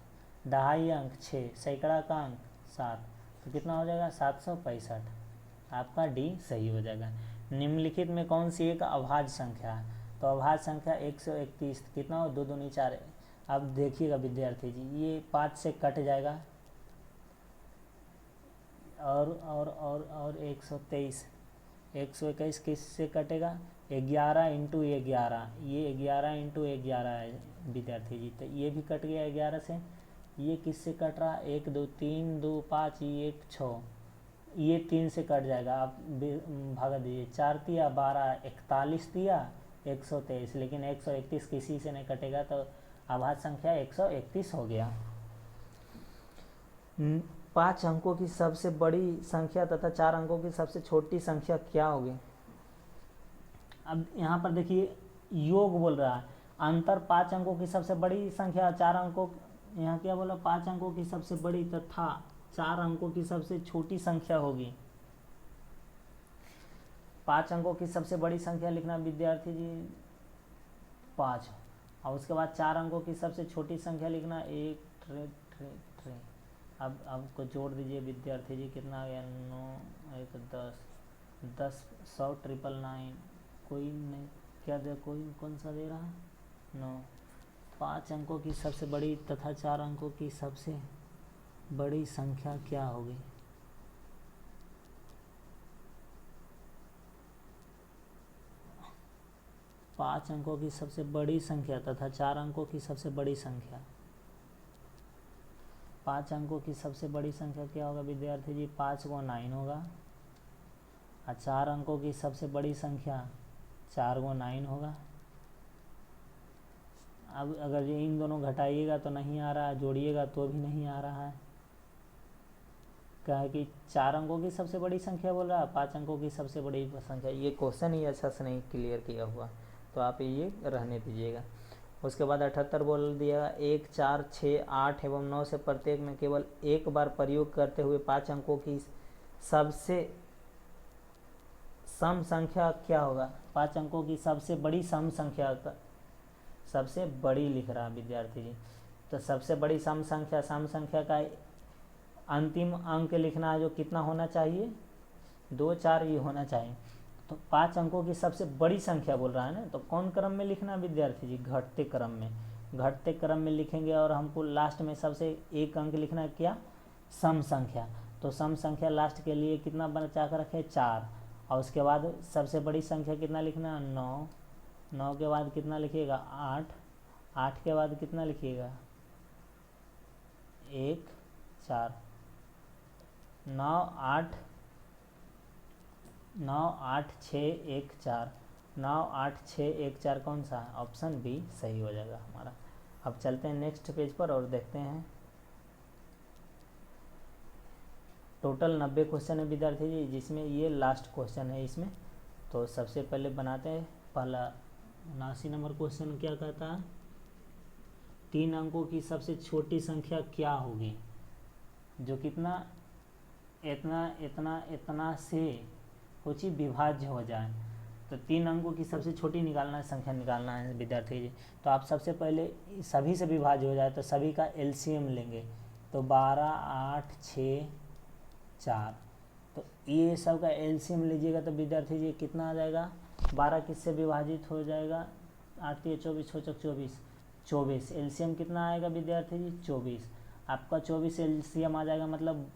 दहाई अंक 6, सैकड़ा का अंक 7, तो कितना हो जाएगा 765। आपका डी सही हो जाएगा। निम्नलिखित में कौन सी एक अभाज्य संख्या है, तो अभाज्य संख्या 131, कितना हो 2 दूनी 4। अब देखिएगा विद्यार्थी जी, ये 5 से कट जाएगा और 123, 121 किससे कटेगा 11 इंटू 11, ये 11 इंटू 11 है विद्यार्थी जी, तो ये भी कट गया 11 से। ये किससे कट रहा 1 2 3 2 5, ये 1 6, ये 3 से कट जाएगा, आप भागा दीजिए। 4 तिया 12, 41 तिया 123, लेकिन 131 किसी से नहीं कटेगा तो अभाज्य संख्या 131 हो गया। 5 अंकों की सबसे बड़ी संख्या तथा 4 अंकों की सबसे छोटी संख्या क्या होगी। अब यहाँ पर देखिए योग बोल रहा है, अंतर 5 अंकों की सबसे बड़ी संख्या 4 अंकों, यहाँ क्या बोला 5 अंकों की सबसे बड़ी तथा 4 अंकों की सबसे छोटी संख्या होगी। 5 अंकों की सबसे बड़ी संख्या लिखना विद्यार्थी जी 5, और उसके बाद 4 अंकों की सबसे छोटी संख्या लिखना 1 3। अब आपको जोड़ दीजिए विद्यार्थी जी, कितना आ गया 9 1 10 10 100 999, कोई नहीं क्या दे, कोई कौन सा दे रहा 9। 5 अंकों की सबसे बड़ी तथा 4 अंकों की सबसे बड़ी संख्या क्या होगी। पाँच अंकों की सबसे बड़ी संख्या तथा 4 अंकों की सबसे बड़ी संख्या। 5 अंकों की सबसे बड़ी संख्या क्या होगा विद्यार्थी जी 5 को 9 होगा, और 4 अंकों की सबसे बड़ी संख्या 4 को 9 होगा। अब अगर ये इन दोनों घटाइएगा तो नहीं आ रहा है, जोड़िएगा तो भी नहीं आ रहा है, क्या है कि 4 अंकों की सबसे बड़ी संख्या बोल रहा है, 5 अंकों की सबसे बड़ी संख्या। ये क्वेश्चन ही अच्छा से नहीं क्लियर किया हुआ, तो आप ये रहने दीजिएगा। उसके बाद 78 बोल दिया 1 4 6 8 एवं 9 से प्रत्येक में केवल एक बार प्रयोग करते हुए 5 अंकों की सबसे सम संख्या क्या होगा। 5 अंकों की सबसे बड़ी सम संख्या का सबसे बड़ी लिख रहा विद्यार्थी जी, तो सबसे बड़ी सम संख्या का अंतिम अंक लिखना है जो कितना होना चाहिए 2 4 ये होना चाहिए। तो 5 अंकों की सबसे बड़ी संख्या बोल रहा है ना, तो कौन क्रम में लिखना विद्यार्थी जी घटते क्रम में, घटते क्रम में लिखेंगे। और हमको लास्ट में सबसे एक अंक लिखना है क्या सम संख्या, तो सम संख्या लास्ट के लिए कितना बचा कर रखे 4, और उसके बाद सबसे बड़ी संख्या कितना लिखना, 9। 9 के बाद कितना लिखिएगा, 8। 8 के बाद कितना लिखिएगा, 1 4। 9 8 9 8 6 1 4। 9 8 6 1 4 कौन सा है, ऑप्शन बी सही हो जाएगा हमारा। अब चलते हैं नेक्स्ट पेज पर और देखते हैं। टोटल 90 क्वेश्चन है विद्यार्थी जी, जिसमें ये लास्ट क्वेश्चन है इसमें। तो सबसे पहले बनाते हैं पहला 79 नंबर क्वेश्चन। क्या कहता है, 3 अंकों की सबसे छोटी संख्या क्या होगी जो कितना इतना इतना इतना से कुछ ही विभाज्य हो जाए। तो 3 अंकों की सबसे छोटी निकालना है, संख्या निकालना है विद्यार्थी जी। तो आप सबसे पहले सभी से विभाज्य हो जाए तो सभी का एलसीएम लेंगे। तो 12 8 6 4, तो ये सब का एलसीएम लीजिएगा तो विद्यार्थी जी कितना आ जाएगा, 12 किससे विभाजित हो जाएगा, 8 3 24 6 24, 24 एलसीएम कितना आएगा विद्यार्थी जी, 24। आपका 24 एलसीएम आ जाएगा, मतलब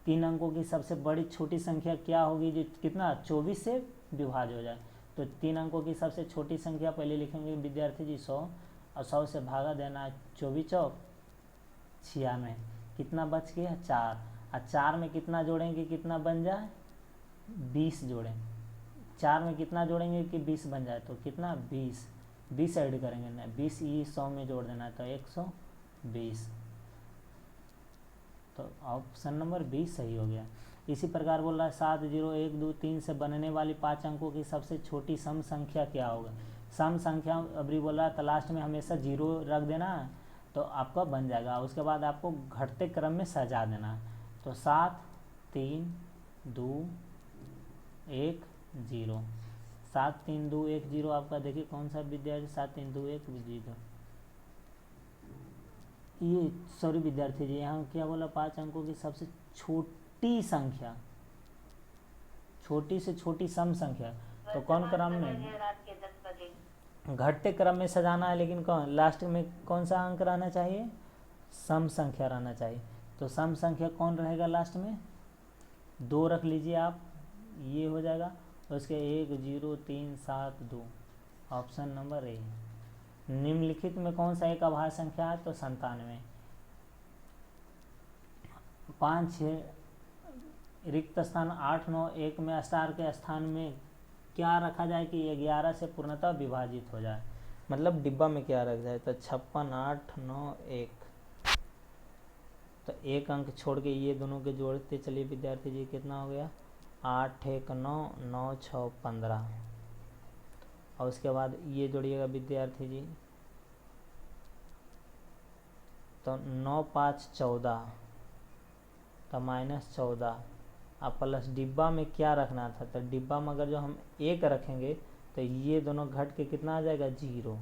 3 अंकों की सबसे बड़ी छोटी संख्या क्या होगी जो कितना 24 से विभाज्य हो जाए। तो 3 अंकों की सबसे छोटी संख्या पहले लिखेंगे विद्यार्थी जी 100, और 100 से भागा देना 24 चौक 96, कितना बच गया 4। और 4 में कितना जोड़ेंगे कितना बन जाए, 20 जोड़ें। 4 में कितना जोड़ेंगे कि 20 बन जाए, तो कितना 20 ऐड करेंगे ना, 20 ये 100 में जोड़ देना तो 120। तो ऑप्शन नंबर बी सही हो गया। इसी प्रकार बोल रहा है 7 0 1 2 3 से बनने वाली 5 अंकों की सबसे छोटी सम संख्या क्या होगा। सम संख्या अभी बोल रहा है तो लास्ट में हमेशा 0 रख देना है तो आपका बन जाएगा। उसके बाद आपको घटते क्रम में सजा देना है। तो 7 3 2 1 0, 7 3 2 1 0 आपका देखिए कौन सा विद्यार्थी, 7 3 2 1 0। ये सॉरी विद्यार्थी जी, यहाँ क्या बोला, 5 अंकों की सबसे छोटी संख्या, छोटी से छोटी सम संख्या। तो कौन क्रम में, घटते क्रम में सजाना है, लेकिन कौन लास्ट में कौन सा अंक रहना चाहिए, सम संख्या रहना चाहिए। तो सम संख्या कौन रहेगा लास्ट में, 2 रख लीजिए आप, ये हो जाएगा। उसके 1 0 3 7 2, ऑप्शन नंबर ए। निम्नलिखित में कौन सा एक अभाज्य संख्या है, तो 97। 5 6 रिक्त स्थान 8 9 1 में स्टार के स्थान में क्या रखा जाए कि 11 से पूर्णतः विभाजित हो जाए, मतलब डिब्बा में क्या रख जाए। तो 56 8 9 1, तो एक अंक छोड़ के ये दोनों के जोड़ते चलिए विद्यार्थी जी, कितना हो गया 8 1 9 9 6 15। और उसके बाद ये जोड़िएगा विद्यार्थी जी, तो 9 5 14, तो -14। अब प्लस डिब्बा में क्या रखना था, तो डिब्बा में अगर जो हम 1 रखेंगे तो ये दोनों घट के कितना आ जाएगा 0।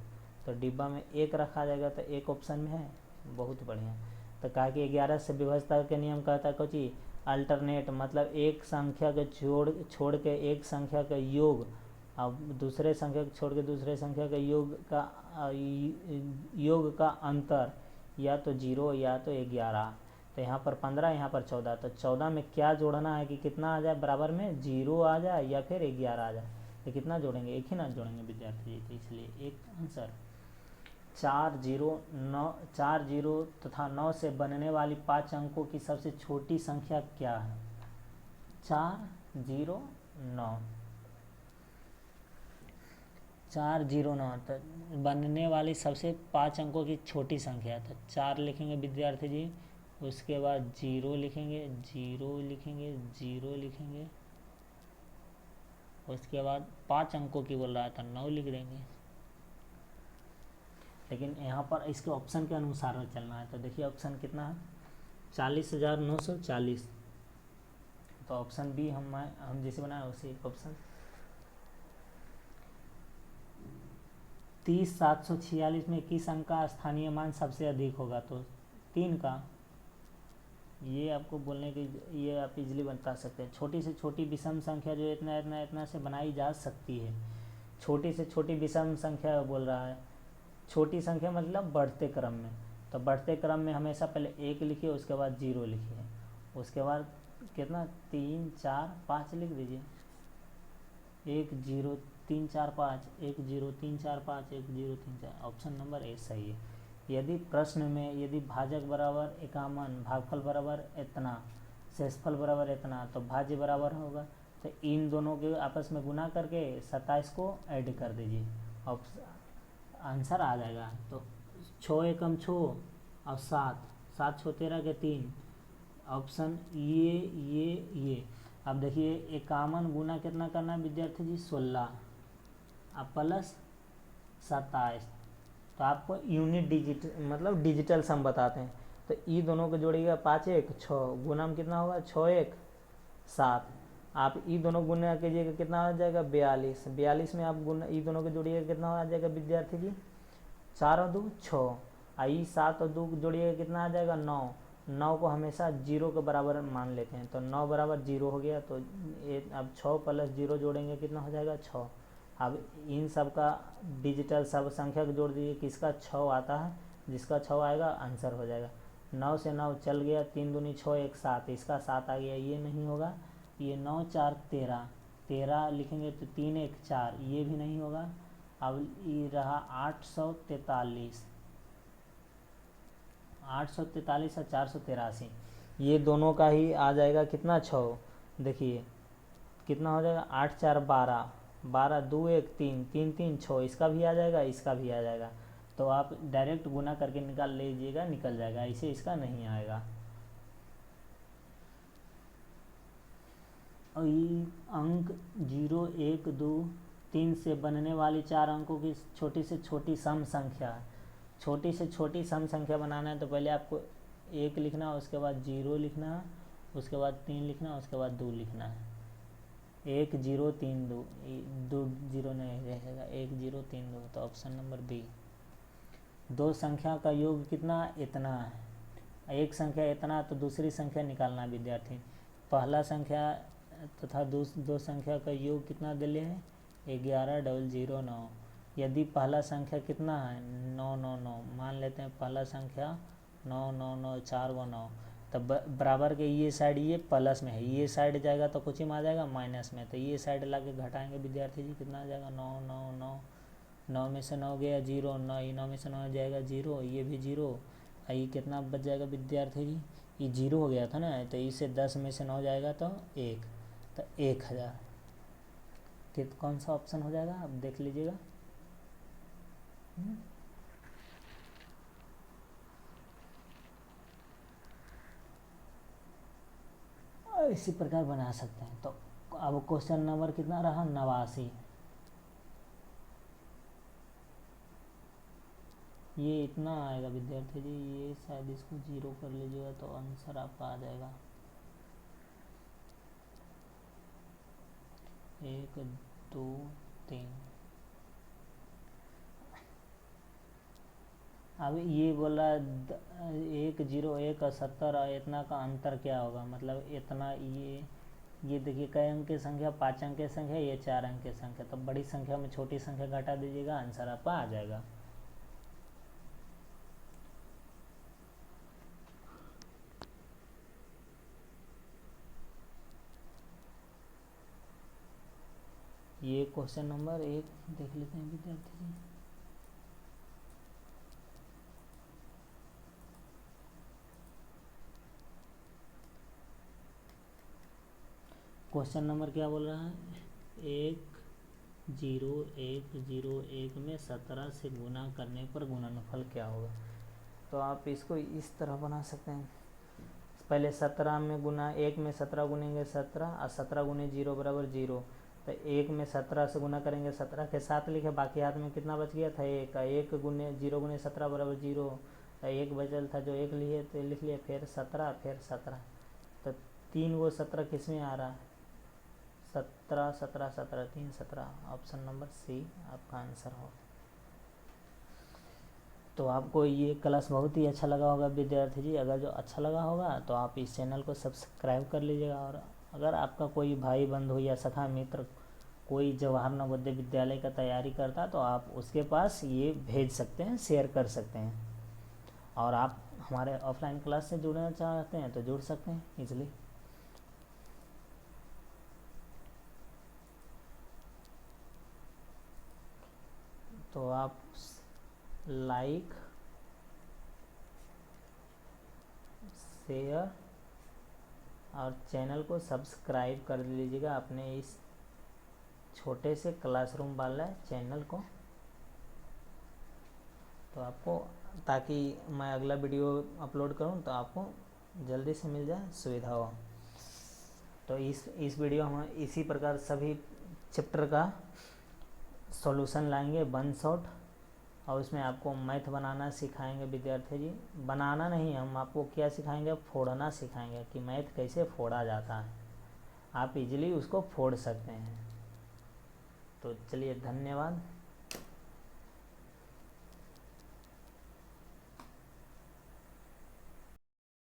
तो डिब्बा में 1 रखा जाएगा, तो एक ऑप्शन में है, बहुत बढ़िया। तो कहा कि 11 से विभाज्यता के नियम कहता है कोची अल्टरनेट, मतलब एक संख्या के छोड़ के एक संख्या का योग, अब दूसरे संख्या को छोड़ के दूसरे संख्या के योग का अंतर या तो 0 या तो 11। तो यहाँ पर 15 यहाँ पर 14, तो 14 में क्या जोड़ना है कि कितना आ जाए बराबर में, 0 आ जाए या फिर 11 आ जाए। तो कितना जोड़ेंगे, एक ही ना जोड़ेंगे विद्यार्थी जी, तो इसलिए एक आंसर 4 0 तथा 9 से बनने वाली 5 अंकों की सबसे छोटी संख्या क्या है, 4 0 9, 4 0 9, तो बनने वाली सबसे 5 अंकों की छोटी संख्या। तो 4 लिखेंगे विद्यार्थी जी, उसके बाद 0 लिखेंगे 0 लिखेंगे 0 लिखेंगे, उसके बाद 5 अंकों की बोल रहा है तो 9 लिख देंगे। लेकिन यहाँ पर इसके ऑप्शन के अनुसार चलना है। तो देखिए ऑप्शन कितना है, 40,940। तो ऑप्शन बी हम जैसे बनाए उसी ऑप्शन। 30,746 में किस अंक का स्थानीय मान सबसे अधिक होगा, तो 3 का। ये आपको बोलने की, ये आप इजीली बता सकते हैं। छोटी से छोटी विषम संख्या जो इतना इतना इतना से बनाई जा सकती है, छोटी से छोटी विषम संख्या बोल रहा है। छोटी संख्या मतलब बढ़ते क्रम में, तो बढ़ते क्रम में हमेशा पहले 1 लिखिए, उसके बाद 0 लिखिए, उसके बाद कितना 3 4 5 लिख दीजिए। 10345 10345 1034, ऑप्शन नंबर ए सही है। यदि प्रश्न में यदि भाजक बराबर 51, भागफल बराबर इतना, शेषफल बराबर इतना, तो भाज्य बराबर होगा। तो इन दोनों के आपस में गुना करके 27 को ऐड कर दीजिए, आंसर आ जाएगा। तो 6 एकम 6 और 7 7 6 13 के 3, ऑप्शन ये। अब देखिए 51 गुना कितना करना है विद्यार्थी जी, 16 अब प्लस 27, तो आपको यूनिट डिजिट मतलब डिजिटल सम बताते हैं। तो ई दोनों को जोड़िएगा 5 1 6, गुना में कितना होगा 6 1 7, आप ई दोनों गुना कीजिएगा कितना आ जाएगा 42, 42 में आप गुना ई दोनों को जोड़िएगा कितना आ जाएगा विद्यार्थी जी 4 और 2 6, आई 7 और 2 जोड़िएगा कितना आ जाएगा 9, 9 को हमेशा 0 के बराबर मान लेते हैं, तो 9 बराबर 0 हो गया। तो अब 6 प्लस 0 जोड़ेंगे कितना हो जाएगा 6। अब इन सब का डिजिटल सब संख्या को जोड़ दीजिए, किसका 6 आता है, जिसका 6 आएगा आंसर हो जाएगा। 9 से 9 चल गया, 3 दूनी 6 1 7, इसका 7 आ गया, ये नहीं होगा। ये 9 4 13, 13 लिखेंगे तो 3 1 4, ये भी नहीं होगा। अब ये रहा 843, 843 और 483, ये दोनों का ही आ जाएगा कितना 6, देखिए कितना हो जाएगा 8 4 12, 12 2 1 3 3 3 6, इसका भी आ जाएगा, इसका भी आ जाएगा। तो आप डायरेक्ट गुना करके निकाल लीजिएगा, निकल जाएगा, इसे इसका नहीं आएगा। और ये अंक 0 1 2 3 से बनने वाली 4 अंकों की छोटी से छोटी सम संख्या, छोटी से छोटी सम संख्या बनाना है तो पहले आपको 1 लिखना है, उसके बाद 0 लिखना है, उसके बाद 3 लिखना है, उसके बाद 2 लिखना है। 1 0 3 2, 2 0 नहीं रहेगा, 1 0 3 2, तो ऑप्शन नंबर बी। दो संख्या का योग कितना इतना है, एक संख्या इतना तो दूसरी संख्या निकालना विद्यार्थी। पहला संख्या तथा दो संख्या का योग कितना दिले है 11,009। यदि पहला संख्या कितना है 999, मान लेते हैं पहला संख्या 9 9 9 4 व 9, तब बराबर के ये साइड ये प्लस में है, ये साइड जाएगा तो कुछ ही आ जाएगा माइनस में, तो ये साइड ला के घटाएंगे विद्यार्थी जी, कितना आ जाएगा 9 9 9, 9 में से 9 गया 0, 9 में से 9 जाएगा 0, ये भी 0, ये कितना बच जाएगा विद्यार्थी जी, ये 0 हो गया था ना, तो इसे 10 में से 9 जाएगा तो 1, तो 1000। कौन सा ऑप्शन हो जाएगा अब देख लीजिएगा। इसी प्रकार बना सकते हैं। तो अब क्वेश्चन नंबर कितना रहा 89, ये इतना आएगा विद्यार्थी जी, ये शायद इसको 0 कर लीजिएगा तो आंसर आपका आ जाएगा 1 2 3। अब ये बोला 1 0 1 और 70 और इतना का अंतर क्या होगा, मतलब इतना ये देखिए कई अंक की संख्या, 5 अंक की संख्या, ये 4 अंक की संख्या, तो बड़ी संख्या में छोटी संख्या घटा दीजिएगा, आंसर आपका आ जाएगा। ये क्वेश्चन नंबर 1 देख लेते हैं विद्यार्थी जी। क्वेश्चन नंबर क्या बोल रहा है 1 0 1 0 1 में 17 से गुना करने पर गुणनफल क्या होगा। तो आप इसको इस तरह बना सकते हैं, पहले 17 में गुना 1 में 17 गुनेंगे 17 और 17 गुने 0 बराबर 0, तो 1 में 17 से गुना करेंगे 17 के साथ लिखे, बाकी हाथ में कितना बच गया था 1, 1 गुने 0 गुने 17 बराबर 0, 1 बचल था जो 1 लिए तो लिख लिया, फिर 17 फिर 17, तो 3 गो 17 किस में आ रहा है 17 17 17 3 17, ऑप्शन नंबर सी आपका आंसर हो। तो आपको ये क्लास बहुत ही अच्छा लगा होगा विद्यार्थी जी, अगर जो अच्छा लगा होगा तो आप इस चैनल को सब्सक्राइब कर लीजिएगा, और अगर आपका कोई भाई बंधु या सखा मित्र कोई जवाहर नवोदय विद्यालय का तैयारी करता तो आप उसके पास ये भेज सकते हैं, शेयर कर सकते हैं। और आप हमारे ऑफलाइन क्लास से जुड़ना चाहते हैं तो जुड़ सकते हैं इजली। तो आप लाइक, शेयर और चैनल को सब्सक्राइब कर लीजिएगा अपने इस छोटे से क्लासरूम वाला चैनल को, तो आपको, ताकि मैं अगला वीडियो अपलोड करूं तो आपको जल्दी से मिल जाए, सुविधा हो। तो इस वीडियो हम इसी प्रकार सभी चैप्टर का सॉल्यूशन लाएंगे वन शॉट, और उसमें आपको मैथ बनाना सिखाएंगे विद्यार्थी जी। बनाना नहीं, हम आपको क्या सिखाएंगे, फोड़ना सिखाएंगे कि मैथ कैसे फोड़ा जाता है, आप इजीली उसको फोड़ सकते हैं। तो चलिए, धन्यवाद।